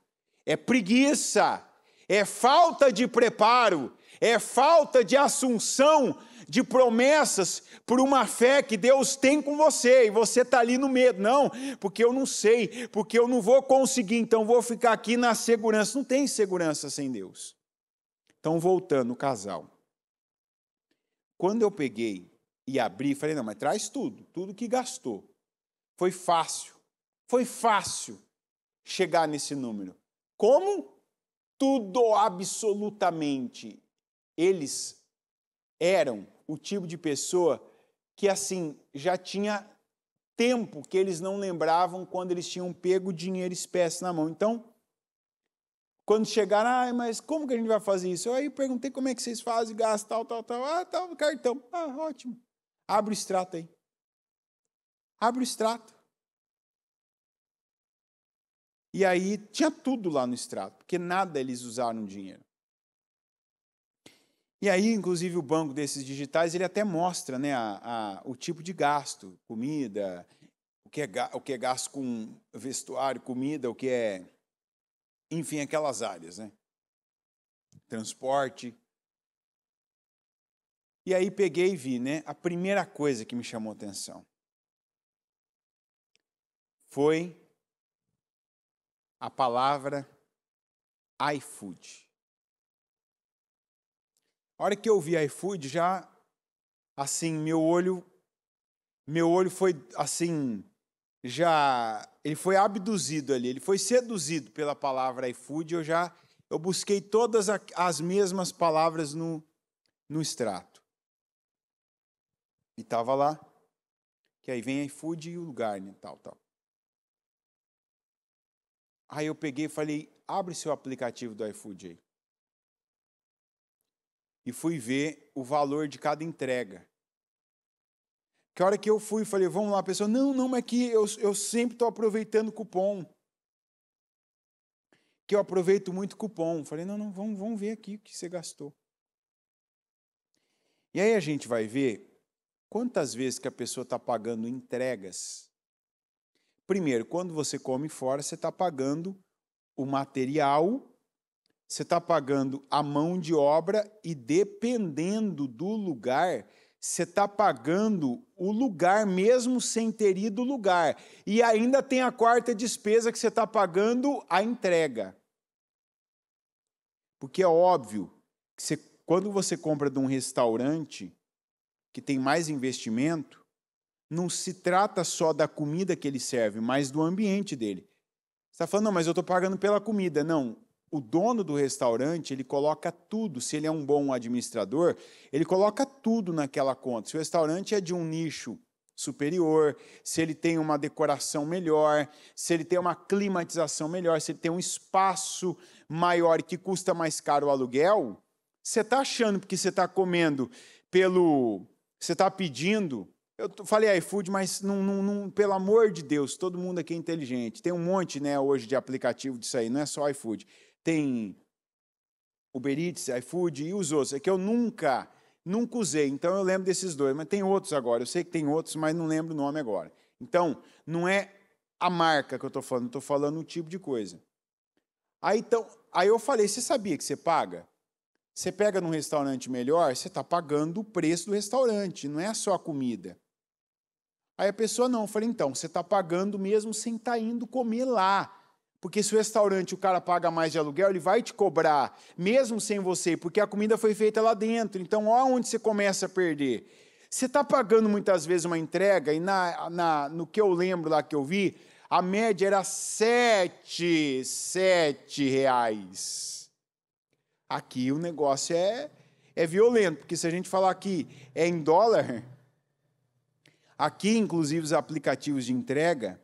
é preguiça, é falta de preparo, é falta de assunção de promessas por uma fé que Deus tem com você, e você está ali no medo. Não, porque eu não sei, porque eu não vou conseguir, então vou ficar aqui na segurança. Não tem segurança sem Deus. Então, voltando, o casal. Quando eu peguei e abri, falei, não, mas traz tudo que gastou. Foi fácil chegar nesse número. Como? Tudo absolutamente. Eles eram o tipo de pessoa que, já tinha tempo que eles não lembravam quando eles tinham pego dinheiro espécie na mão. Então, quando chegaram, mas como que a gente vai fazer isso? Eu aí perguntei como é que vocês fazem, gastam, tal. Tá no cartão. Ótimo. Abre o extrato aí. Abre o extrato. E aí tinha tudo lá no extrato, porque nada eles usaram dinheiro. E aí, inclusive, o banco desses digitais, ele até mostra, o tipo de gasto, comida, o que é gasto com vestuário, comida, o que é, enfim, aquelas áreas, transporte. E aí peguei e vi, a primeira coisa que me chamou a atenção foi a palavra iFood. A hora que eu vi iFood, já, assim, meu olho foi, assim, ele foi abduzido ali, ele foi seduzido pela palavra iFood, eu busquei todas as mesmas palavras no extrato. E estava lá, que aí vem iFood e o lugar, né, tal. Aí eu peguei e falei, abre seu aplicativo do iFood aí. E fui ver o valor de cada entrega. Que a hora que eu fui, falei, vamos lá, a pessoa, não, mas aqui eu sempre estou aproveitando cupom. Que eu aproveito muito cupom. Falei, não, vamos ver aqui o que você gastou. E aí a gente vai ver quantas vezes que a pessoa está pagando entregas. Primeiro, quando você come fora, você está pagando o material, você está pagando a mão de obra e, dependendo do lugar, você está pagando o lugar mesmo sem ter ido ao lugar. E ainda tem a quarta despesa que você está pagando a entrega. Porque é óbvio que quando você compra de um restaurante que tem mais investimento, não se trata só da comida que ele serve, mas do ambiente dele. Você está falando, não, mas eu estou pagando pela comida. Não, o dono do restaurante, ele coloca tudo. Se ele é um bom administrador, ele coloca tudo naquela conta. Se o restaurante é de um nicho superior, se ele tem uma decoração melhor, se ele tem uma climatização melhor, se ele tem um espaço maior e que custa mais caro o aluguel, você está achando que você está comendo você está pedindo. Eu falei iFood, mas não, pelo amor de Deus, todo mundo aqui é inteligente. Tem um monte, né, hoje de aplicativo disso aí, não é só iFood. Tem Uber Eats, iFood e os outros. É que eu nunca usei, então eu lembro desses dois, mas tem outros agora. Eu sei que tem outros, mas não lembro o nome agora. Então, não é a marca que eu estou falando o tipo de coisa. Aí eu falei, você sabia que você paga? Você pega num restaurante melhor, você está pagando o preço do restaurante, não é só a comida. Aí a pessoa não, eu falei, então, você está pagando mesmo sem estar indo comer lá. Porque se o restaurante o cara paga mais de aluguel, ele vai te cobrar, mesmo sem você, porque a comida foi feita lá dentro. Então, olha onde você começa a perder. Você está pagando muitas vezes uma entrega, e no que eu lembro lá que eu vi, a média era R$ 7 reais. Aqui o negócio é violento, porque se a gente falar que é em dólar, aqui, inclusive, os aplicativos de entrega,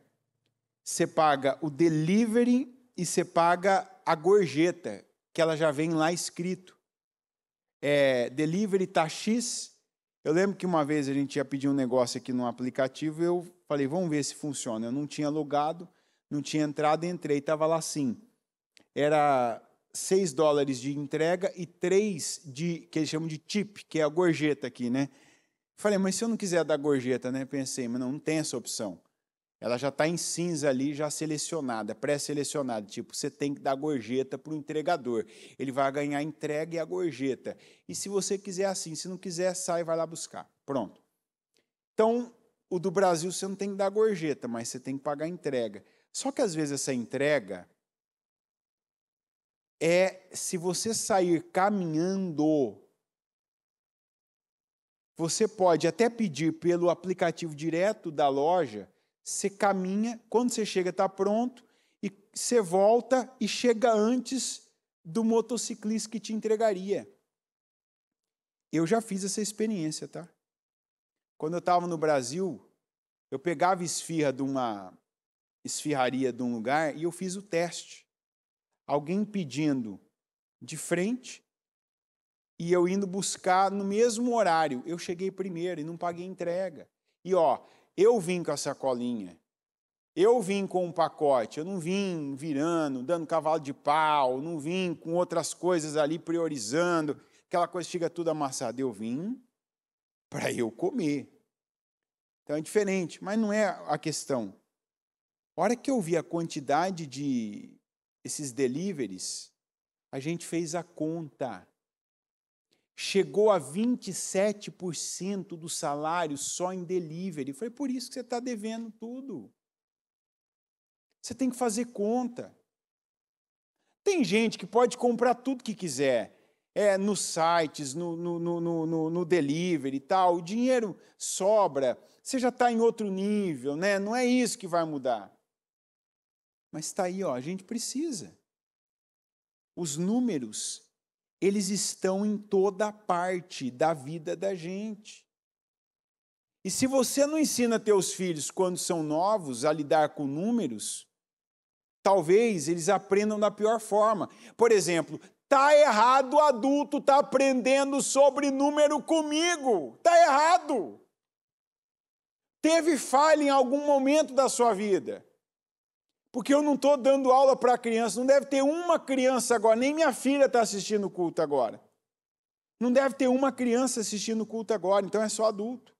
você paga o delivery e você paga a gorjeta, que ela já vem lá escrito. Delivery tá X. Eu lembro que uma vez a gente ia pedir um negócio aqui no aplicativo, eu falei, vamos ver se funciona. Eu não tinha logado, não tinha entrado, entrei, estava lá assim. Era $6 de entrega e 3 que eles chamam de tip, que é a gorjeta aqui, né? Falei, mas se eu não quiser dar gorjeta, né? Pensei, mas não tem essa opção. Ela já está em cinza ali, já selecionada, pré-selecionada. Tipo, você tem que dar gorjeta para o entregador. Ele vai ganhar a entrega e a gorjeta. E se você quiser assim, se não quiser, sai e vai lá buscar. Pronto. Então, o do Brasil você não tem que dar gorjeta, mas você tem que pagar a entrega. Só que às vezes essa entrega se você sair caminhando, você pode até pedir pelo aplicativo direto da loja, você caminha, quando você chega está pronto, e você volta e chega antes do motociclista que te entregaria. Eu já fiz essa experiência, tá? Quando eu estava no Brasil, eu pegava esfirra de uma esfirraria de um lugar e eu fiz o teste. Alguém pedindo de frente e eu indo buscar no mesmo horário. Eu cheguei primeiro e não paguei entrega. E eu vim com a sacolinha, eu vim com um pacote, eu não vim virando, dando cavalo de pau, não vim com outras coisas ali priorizando, aquela coisa chega tudo amassada. Eu vim para eu comer. Então é diferente, mas não é a questão. A hora que eu vi a quantidade de esses deliveries, a gente fez a conta. Chegou a 27% do salário só em delivery. Foi por isso que você está devendo tudo. Você tem que fazer conta. Tem gente que pode comprar tudo que quiser, nos sites, no delivery e tal, o dinheiro sobra, você já está em outro nível, né? Não é isso que vai mudar. Mas está aí, ó, a gente precisa. Os números, eles estão em toda parte da vida da gente. E se você não ensina teus filhos, quando são novos, a lidar com números, talvez eles aprendam da pior forma. Por exemplo, está errado o adulto estar aprendendo sobre número comigo. Está errado. Teve falha em algum momento da sua vida. Porque eu não estou dando aula para criança. Não deve ter uma criança agora, nem minha filha está assistindo o culto agora. Não deve ter uma criança assistindo o culto agora, então é só adulto.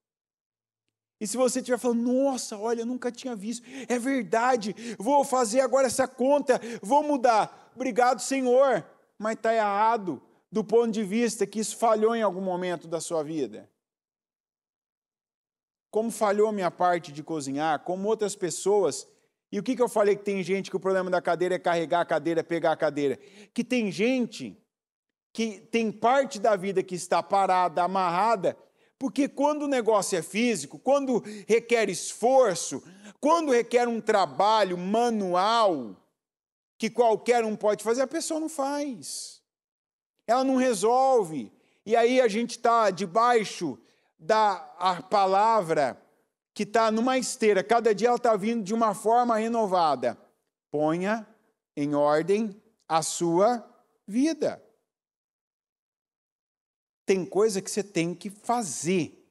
E se você estiver falando, nossa, olha, eu nunca tinha visto, é verdade, vou fazer agora essa conta, vou mudar. Obrigado, Senhor, mas está errado do ponto de vista que isso falhou em algum momento da sua vida. Como falhou a minha parte de cozinhar, como outras pessoas. E o que eu falei que tem gente que o problema da cadeira é carregar a cadeira, pegar a cadeira? Que tem gente que tem parte da vida que está parada, amarrada, porque quando o negócio é físico, quando requer esforço, quando requer um trabalho manual, que qualquer um pode fazer, a pessoa não faz. Ela não resolve. E aí a gente está debaixo da palavra que está numa esteira. Cada dia ela está vindo de uma forma renovada. Ponha em ordem a sua vida. Tem coisa que você tem que fazer.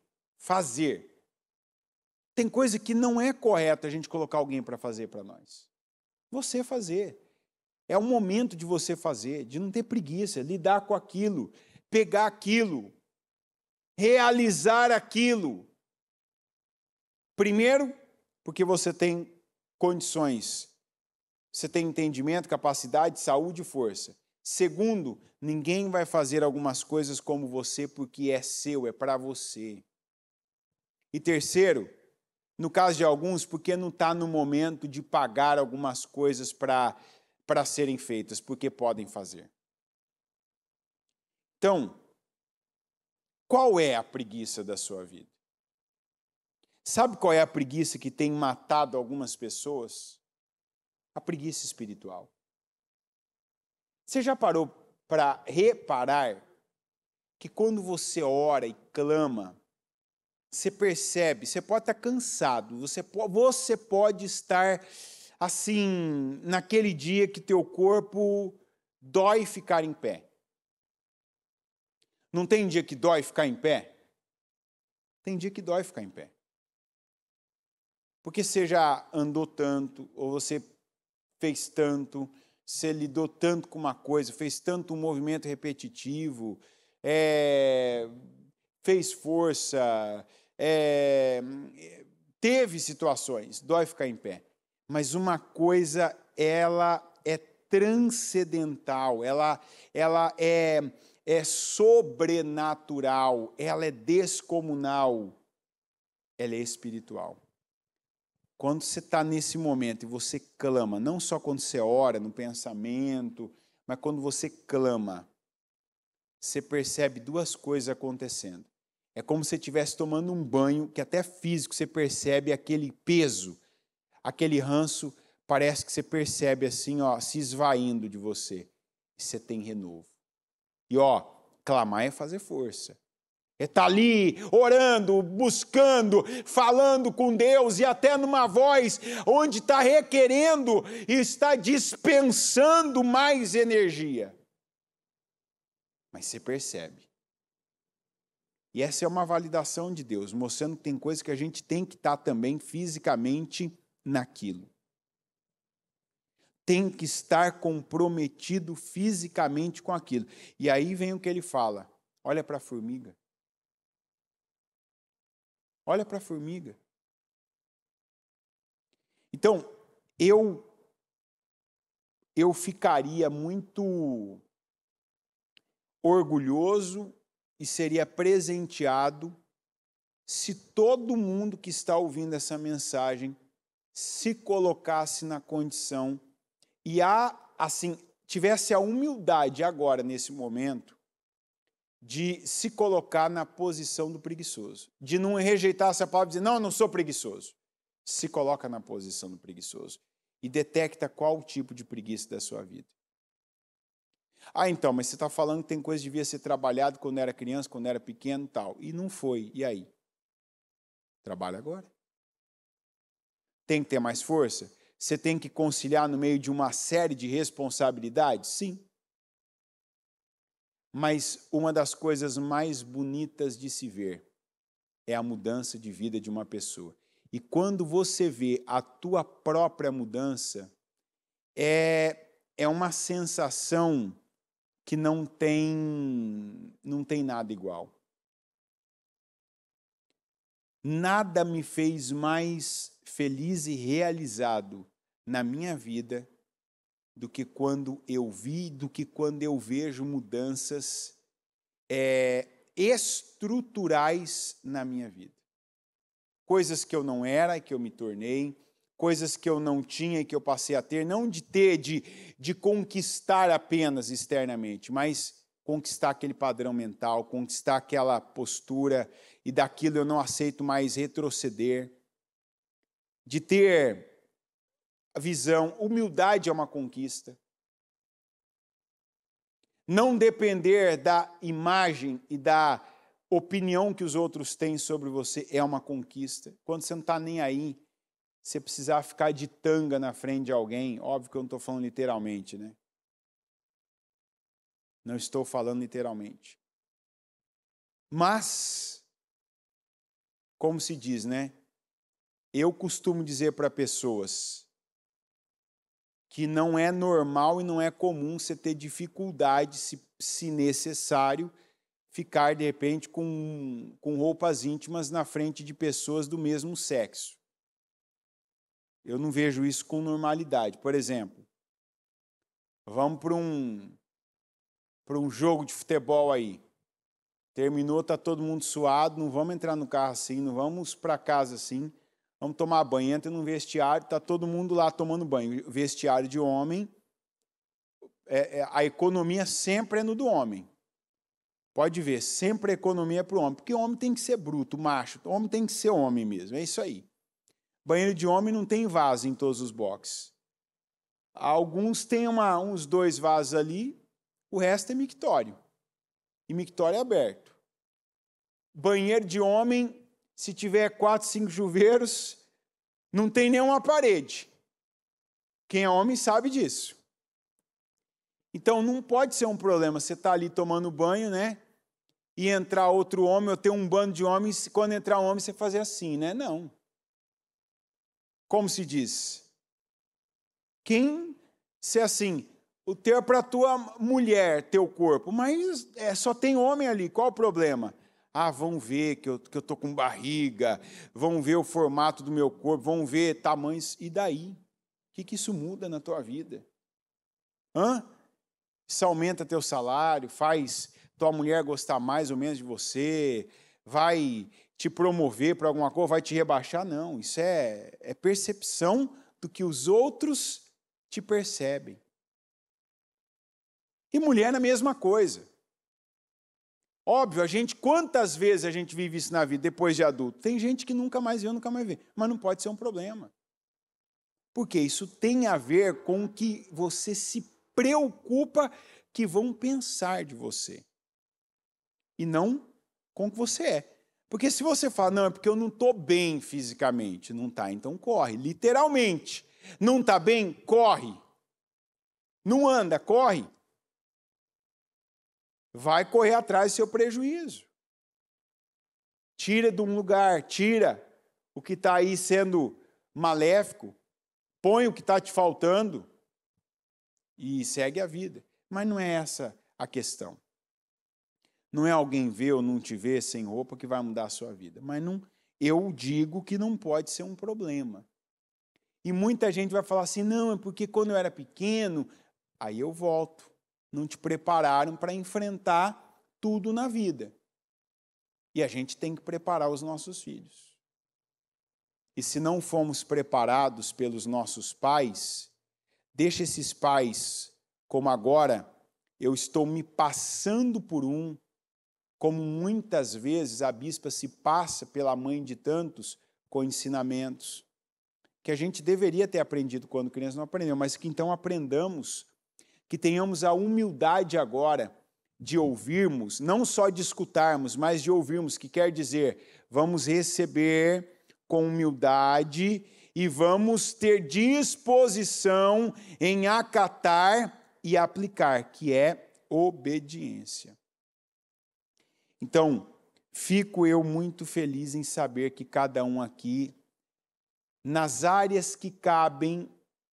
Tem coisa que não é correto a gente colocar alguém para fazer para nós. Você fazer. É o momento de você fazer, de não ter preguiça, lidar com aquilo, pegar aquilo, realizar aquilo. Primeiro, porque você tem condições, você tem entendimento, capacidade, saúde e força. Segundo, ninguém vai fazer algumas coisas como você porque é seu, é para você. E terceiro, no caso de alguns, porque não está no momento de pagar algumas coisas para serem feitas, porque podem fazer. Então, qual é a preguiça da sua vida? Sabe qual é a preguiça que tem matado algumas pessoas? A preguiça espiritual. Você já parou para reparar que quando você ora e clama, você percebe, você pode estar cansado, você pode estar assim, naquele dia que teu corpo dói ficar em pé. Não tem dia que dói ficar em pé? Tem dia que dói ficar em pé. Porque você já andou tanto, ou você fez tanto, você lidou tanto com uma coisa, fez tanto um movimento repetitivo, fez força, teve situações, dói ficar em pé. Mas uma coisa, ela é transcendental, ela é sobrenatural, ela é descomunal, ela é espiritual. Quando você está nesse momento e você clama, não só quando você ora no pensamento, mas quando você clama, você percebe duas coisas acontecendo. É como se você estivesse tomando um banho, que até físico você percebe aquele peso, aquele ranço, parece que você percebe assim, ó, se esvaindo de você. E você tem renovo. E ó, clamar é fazer força. É estar ali orando, buscando, falando com Deus e até numa voz onde está requerendo e está dispensando mais energia. Mas você percebe. E essa é uma validação de Deus, mostrando que tem coisas que a gente tem que estar também fisicamente naquilo. Tem que estar comprometido fisicamente com aquilo. E aí vem o que ele fala. Olha para a formiga. Olha para a formiga. Então, eu ficaria muito orgulhoso e seria presenteado se todo mundo que está ouvindo essa mensagem se colocasse na condição e assim tivesse a humildade agora, nesse momento, de se colocar na posição do preguiçoso, de não rejeitar essa palavra e dizer, não, eu não sou preguiçoso. Se coloca na posição do preguiçoso e detecta qual o tipo de preguiça da sua vida. Ah, então, mas você está falando que tem coisa que devia ser trabalhado quando era criança, quando era pequeno e tal. E não foi. E aí? Trabalha agora. Tem que ter mais força? Você tem que conciliar no meio de uma série de responsabilidades? Sim. Mas uma das coisas mais bonitas de se ver é a mudança de vida de uma pessoa. E quando você vê a tua própria mudança, é uma sensação que não tem nada igual. Nada me fez mais feliz e realizado na minha vida do que quando eu vejo mudanças estruturais na minha vida. Coisas que eu não era e que eu me tornei, coisas que eu não tinha e que eu passei a ter, não de conquistar apenas externamente, mas conquistar aquele padrão mental, conquistar aquela postura, e daquilo eu não aceito mais retroceder, de ter a visão, humildade é uma conquista. Não depender da imagem e da opinião que os outros têm sobre você é uma conquista. Quando você não está nem aí, você precisar ficar de tanga na frente de alguém, óbvio que eu não estou falando literalmente, né? Não estou falando literalmente. Mas, como se diz, né? Eu costumo dizer para pessoas que não é normal e não é comum você ter dificuldade, se necessário, ficar, de repente, com roupas íntimas na frente de pessoas do mesmo sexo. Eu não vejo isso com normalidade. Por exemplo, vamos para um jogo de futebol aí. Terminou, está todo mundo suado, não vamos entrar no carro assim, não vamos para casa assim, vamos tomar banho, entra num vestiário, está todo mundo lá tomando banho. Vestiário de homem, a economia sempre é no do homem. Pode ver, sempre a economia é para o homem, porque o homem tem que ser bruto, macho, o homem tem que ser homem mesmo, é isso aí. Banheiro de homem não tem vaso em todos os boxes. Alguns têm uns 2 vasos ali, o resto é mictório. E mictório é aberto. Banheiro de homem, se tiver 4, 5 chuveiros, não tem nenhuma parede. Quem é homem sabe disso. Então não pode ser um problema você estar ali tomando banho, né? E entrar outro homem, ou ter um bando de homens, quando entrar um homem você fazer assim, né? Não. Como se diz? Se assim, o teu é para tua mulher, teu corpo, mas só tem homem ali, qual o problema? Ah, vão ver que eu estou com barriga, vão ver o formato do meu corpo, vão ver tamanhos, e daí? O que isso muda na tua vida? Isso aumenta teu salário, faz tua mulher gostar mais ou menos de você, vai te promover para alguma coisa, vai te rebaixar? Não, isso é percepção do que os outros te percebem. E mulher é a mesma coisa. Óbvio, quantas vezes a gente vive isso na vida depois de adulto? Tem gente que nunca mais vê, mas não pode ser um problema. Porque isso tem a ver com o que você se preocupa que vão pensar de você. E não com o que você é. Porque se você fala, não, é porque eu não estou bem fisicamente. Não está, então corre. Literalmente. Não está bem? Corre. Não anda? Corre. Vai correr atrás do seu prejuízo. Tira de um lugar, tira o que está aí sendo maléfico, põe o que está te faltando e segue a vida. Mas não é essa a questão. Não é alguém ver ou não te ver sem roupa que vai mudar a sua vida. Mas não, eu digo que não pode ser um problema. E muita gente vai falar assim, não, é porque quando eu era pequeno, aí eu volto. Não te prepararam para enfrentar tudo na vida. E a gente tem que preparar os nossos filhos. E se não fomos preparados pelos nossos pais, deixa esses pais como agora eu estou me passando por um, como muitas vezes a bispa se passa pela mãe de tantos com ensinamentos que a gente deveria ter aprendido quando criança, não aprendeu, mas que então aprendamos, que tenhamos a humildade agora de ouvirmos, não só de escutarmos, mas de ouvirmos, que quer dizer, vamos receber com humildade e vamos ter disposição em acatar e aplicar, que é obediência. Então, fico eu muito feliz em saber que cada um aqui, nas áreas que cabem,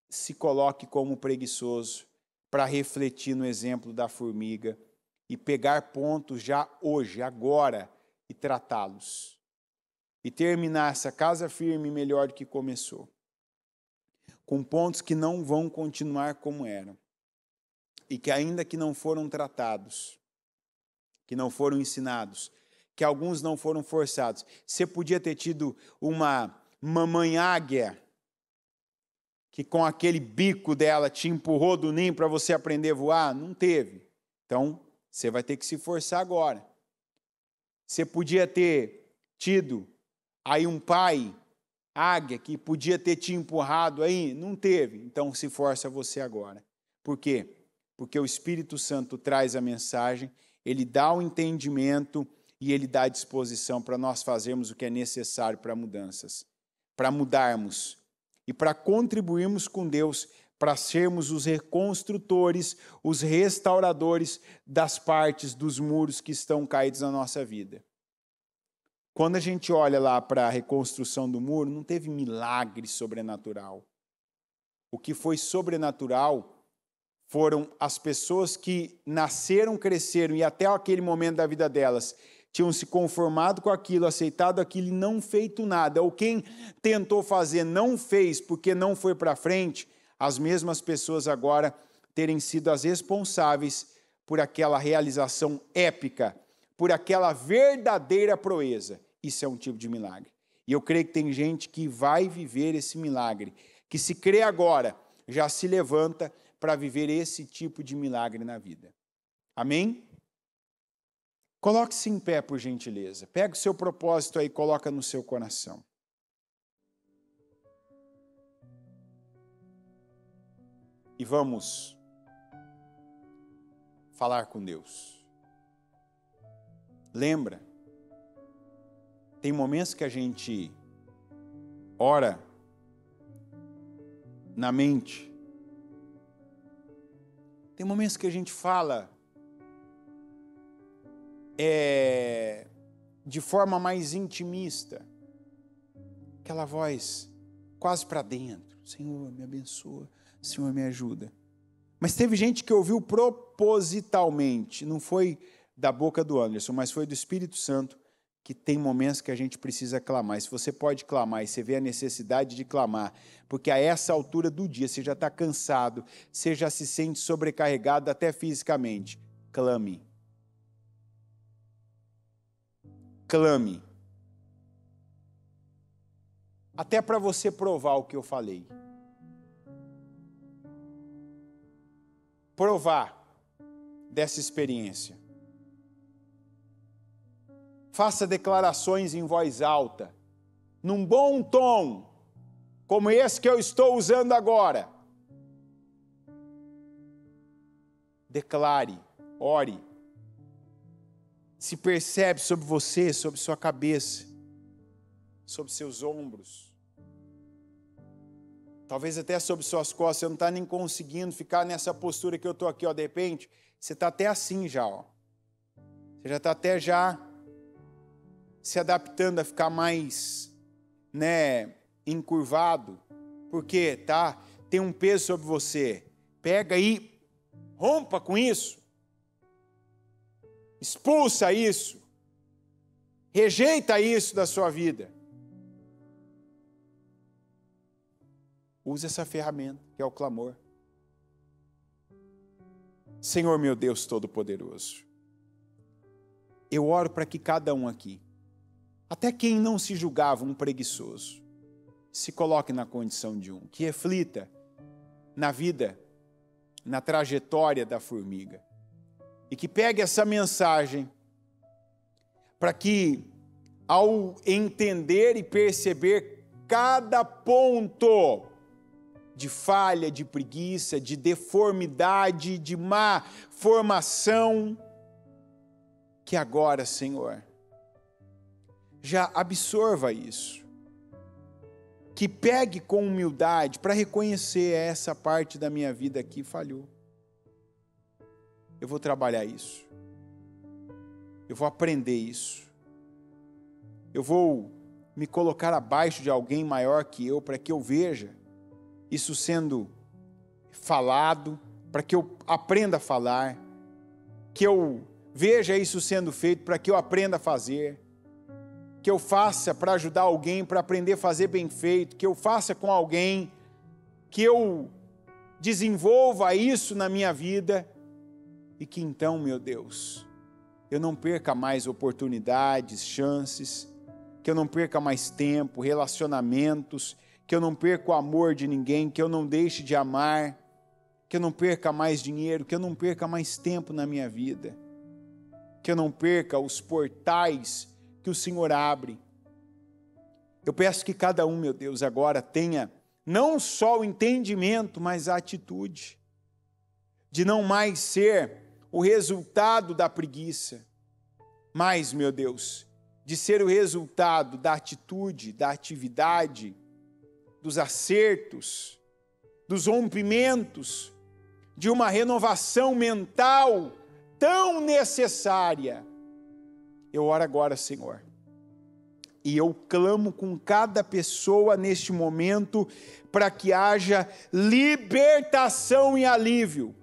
se coloque como preguiçoso, para refletir no exemplo da formiga e pegar pontos já hoje, agora, e tratá-los. E terminar essa casa firme melhor do que começou. Com pontos que não vão continuar como eram. E que ainda que não foram tratados, que não foram ensinados, que alguns não foram forçados. Você podia ter tido uma mamãe águia que com aquele bico dela te empurrou do ninho para você aprender a voar? Não teve. Então, você vai ter que se forçar agora. Você podia ter tido aí um pai águia que podia ter te empurrado aí? Não teve. Então, se força você agora. Por quê? Porque o Espírito Santo traz a mensagem, ele dá o entendimento e ele dá a disposição para nós fazermos o que é necessário para mudanças, para mudarmos e para contribuirmos com Deus, para sermos os reconstrutores, os restauradores das partes dos muros que estão caídos na nossa vida. Quando a gente olha lá para a reconstrução do muro, não teve milagre sobrenatural. O que foi sobrenatural foram as pessoas que nasceram, cresceram e até aquele momento da vida delas tinham se conformado com aquilo, aceitado aquilo e não feito nada. Ou quem tentou fazer não fez porque não foi para frente, as mesmas pessoas agora terem sido as responsáveis por aquela realização épica, por aquela verdadeira proeza. Isso é um tipo de milagre. E eu creio que tem gente que vai viver esse milagre, que se crê agora, já se levanta para viver esse tipo de milagre na vida. Amém? Coloque-se em pé, por gentileza. Pega o seu propósito aí e coloca no seu coração. E vamos falar com Deus. Lembra, tem momentos que a gente ora na mente. Tem momentos que a gente fala de forma mais intimista. Aquela voz quase para dentro. Senhor, me abençoa. Senhor, me ajuda. Mas teve gente que ouviu propositalmente. Não foi da boca do Anderson, mas foi do Espírito Santo, que tem momentos que a gente precisa clamar. E se você pode clamar e você vê a necessidade de clamar, porque a essa altura do dia você já está cansado, você já se sente sobrecarregado até fisicamente, clame. Clame. Até para você provar o que eu falei. Provar dessa experiência. Faça declarações em voz alta, num bom tom, como esse que eu estou usando agora. Declare, ore. Se percebe sobre você, sobre sua cabeça, sobre seus ombros. Talvez até sobre suas costas, você não está nem conseguindo ficar nessa postura que eu estou aqui, ó, de repente, você está até assim já, ó. Você já está até já se adaptando a ficar mais, encurvado, porque, tem um peso sobre você. Pega aí, rompa com isso. Expulsa isso. Rejeita isso da sua vida. Use essa ferramenta, que é o clamor. Senhor meu Deus Todo-Poderoso, eu oro para que cada um aqui, até quem não se julgava um preguiçoso, se coloque na condição de um, que reflita na vida, na trajetória da formiga. E que pegue essa mensagem para que, ao entender e perceber cada ponto de falha, de preguiça, de deformidade, de má formação, que agora, Senhor, já absorva isso. Que pegue com humildade para reconhecer essa parte da minha vida que falhou. Eu vou trabalhar isso. Eu vou aprender isso. Eu vou me colocar abaixo de alguém maior que eu para que eu veja isso sendo falado, para que eu aprenda a falar, que eu veja isso sendo feito para que eu aprenda a fazer, que eu faça para ajudar alguém, para aprender a fazer bem feito, que eu faça com alguém, que eu desenvolva isso na minha vida e que então, meu Deus, eu não perca mais oportunidades, chances, que eu não perca mais tempo, relacionamentos, que eu não perca o amor de ninguém, que eu não deixe de amar, que eu não perca mais dinheiro, que eu não perca mais tempo na minha vida, que eu não perca os portais que o Senhor abre. Eu peço que cada um, meu Deus, agora tenha não só o entendimento, mas a atitude de não mais ser o resultado da preguiça, mas, meu Deus, de ser o resultado da atitude, da atividade, dos acertos, dos rompimentos, de uma renovação mental tão necessária. Eu oro agora, Senhor, e eu clamo com cada pessoa neste momento para que haja libertação e alívio.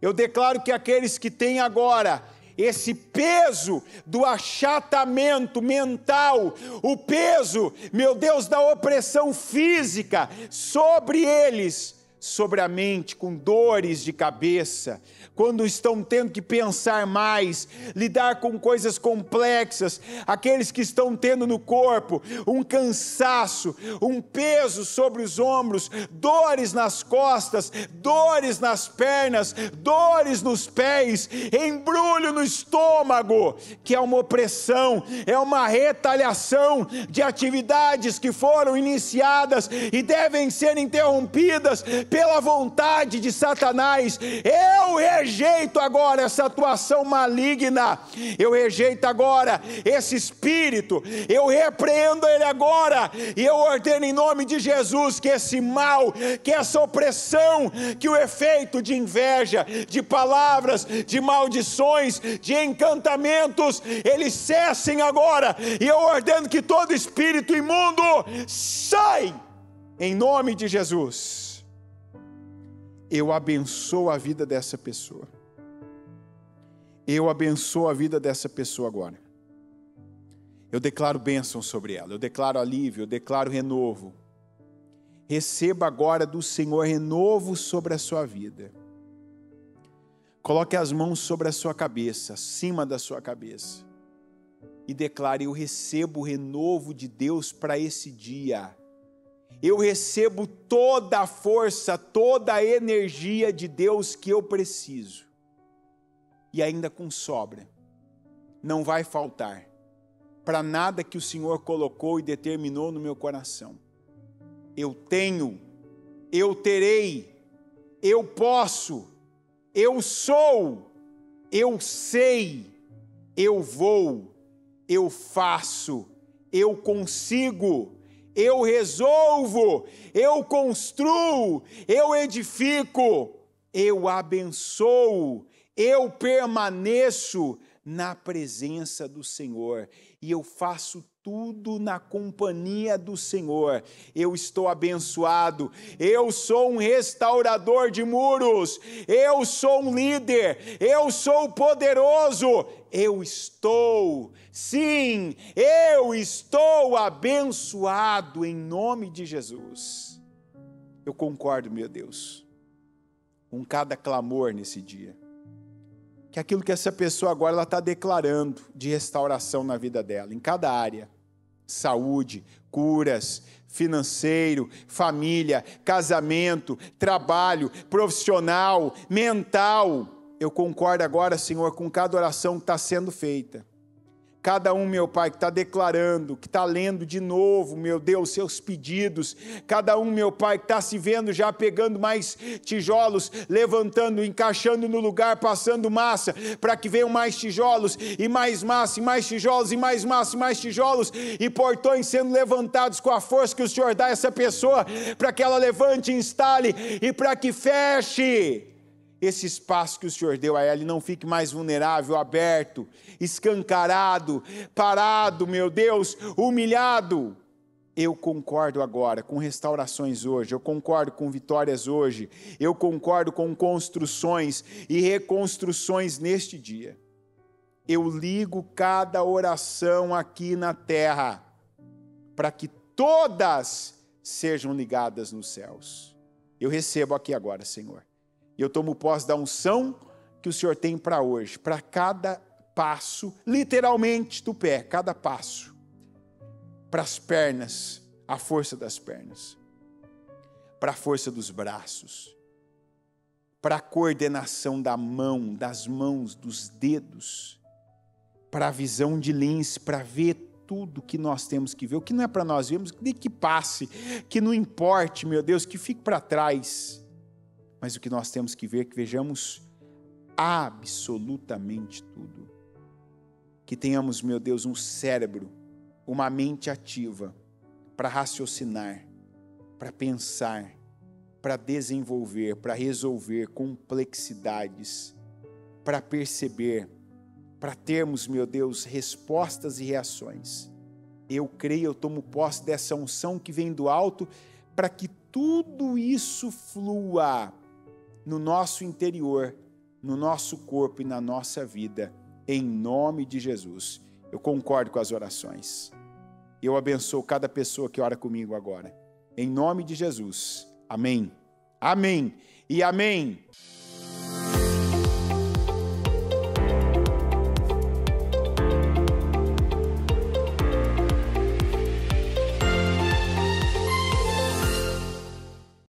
Eu declaro que aqueles que têm agora esse peso do achatamento mental, o peso, meu Deus, da opressão física sobre eles, sobre a mente, com dores de cabeça, quando estão tendo que pensar mais, lidar com coisas complexas, aqueles que estão tendo no corpo um cansaço, um peso sobre os ombros, dores nas costas, dores nas pernas, dores nos pés, embrulho no estômago, que é uma opressão, é uma retaliação de atividades que foram iniciadas e devem ser interrompidas pela vontade de Satanás. Eu rejeito agora essa atuação maligna, eu rejeito agora esse espírito, eu repreendo ele agora, e eu ordeno em nome de Jesus que esse mal, que essa opressão, que o efeito de inveja, de palavras, de maldições, de encantamentos, eles cessem agora, e eu ordeno que todo espírito imundo sai, em nome de Jesus. Eu abençoo a vida dessa pessoa. Eu abençoo a vida dessa pessoa agora. Eu declaro bênção sobre ela, eu declaro alívio, eu declaro renovo. Receba agora do Senhor renovo sobre a sua vida. Coloque as mãos sobre a sua cabeça, acima da sua cabeça. E declare: eu recebo o renovo de Deus para esse dia. Eu recebo toda a força, toda a energia de Deus que eu preciso. E ainda com sobra. Não vai faltar para nada que o Senhor colocou e determinou no meu coração. Eu tenho, eu terei, eu posso, eu sou, eu sei, eu vou, eu faço, eu consigo, eu resolvo, eu construo, eu edifico, eu abençoo, eu permaneço na presença do Senhor e eu faço tudo na companhia do Senhor. Eu estou abençoado, eu sou um restaurador de muros, eu sou um líder, eu sou poderoso, eu estou, sim, eu estou abençoado em nome de Jesus. Eu concordo, meu Deus, com cada clamor nesse dia. Que aquilo que essa pessoa agora está declarando de restauração na vida dela, em cada área, saúde, curas, financeiro, família, casamento, trabalho, profissional, mental. Eu concordo agora, Senhor, com cada oração que está sendo feita. Cada um, meu Pai, que está declarando, que está lendo de novo, meu Deus, seus pedidos. Cada um, meu Pai, que está se vendo já pegando mais tijolos, levantando, encaixando no lugar, passando massa, para que venham mais tijolos, e mais massa, e mais tijolos, e mais massa, e mais tijolos, e portões sendo levantados com a força que o Senhor dá a essa pessoa, para que ela levante, instale, e para que feche esse espaço que o Senhor deu a ela e não fique mais vulnerável, aberto, escancarado, parado, meu Deus, humilhado. Eu concordo agora com restaurações hoje, eu concordo com vitórias hoje, eu concordo com construções e reconstruções neste dia. Eu ligo cada oração aqui na terra, para que todas sejam ligadas nos céus. Eu recebo aqui agora, Senhor. E eu tomo posse da unção que o Senhor tem para hoje, para cada passo, literalmente do pé, cada passo, para as pernas, a força das pernas, para a força dos braços, para a coordenação da mão, das mãos, dos dedos, para a visão de lince, para ver tudo que nós temos que ver, o que não é para nós vermos, que passe, que não importe, meu Deus, que fique para trás. Mas o que nós temos que ver, que vejamos absolutamente tudo. Que tenhamos, meu Deus, um cérebro, uma mente ativa para raciocinar, para pensar, para desenvolver, para resolver complexidades, para perceber, para termos, meu Deus, respostas e reações. Eu creio, eu tomo posse dessa unção que vem do alto, para que tudo isso flua no nosso interior, no nosso corpo e na nossa vida, em nome de Jesus. Eu concordo com as orações. Eu abençoo cada pessoa que ora comigo agora. Em nome de Jesus. Amém. Amém e amém.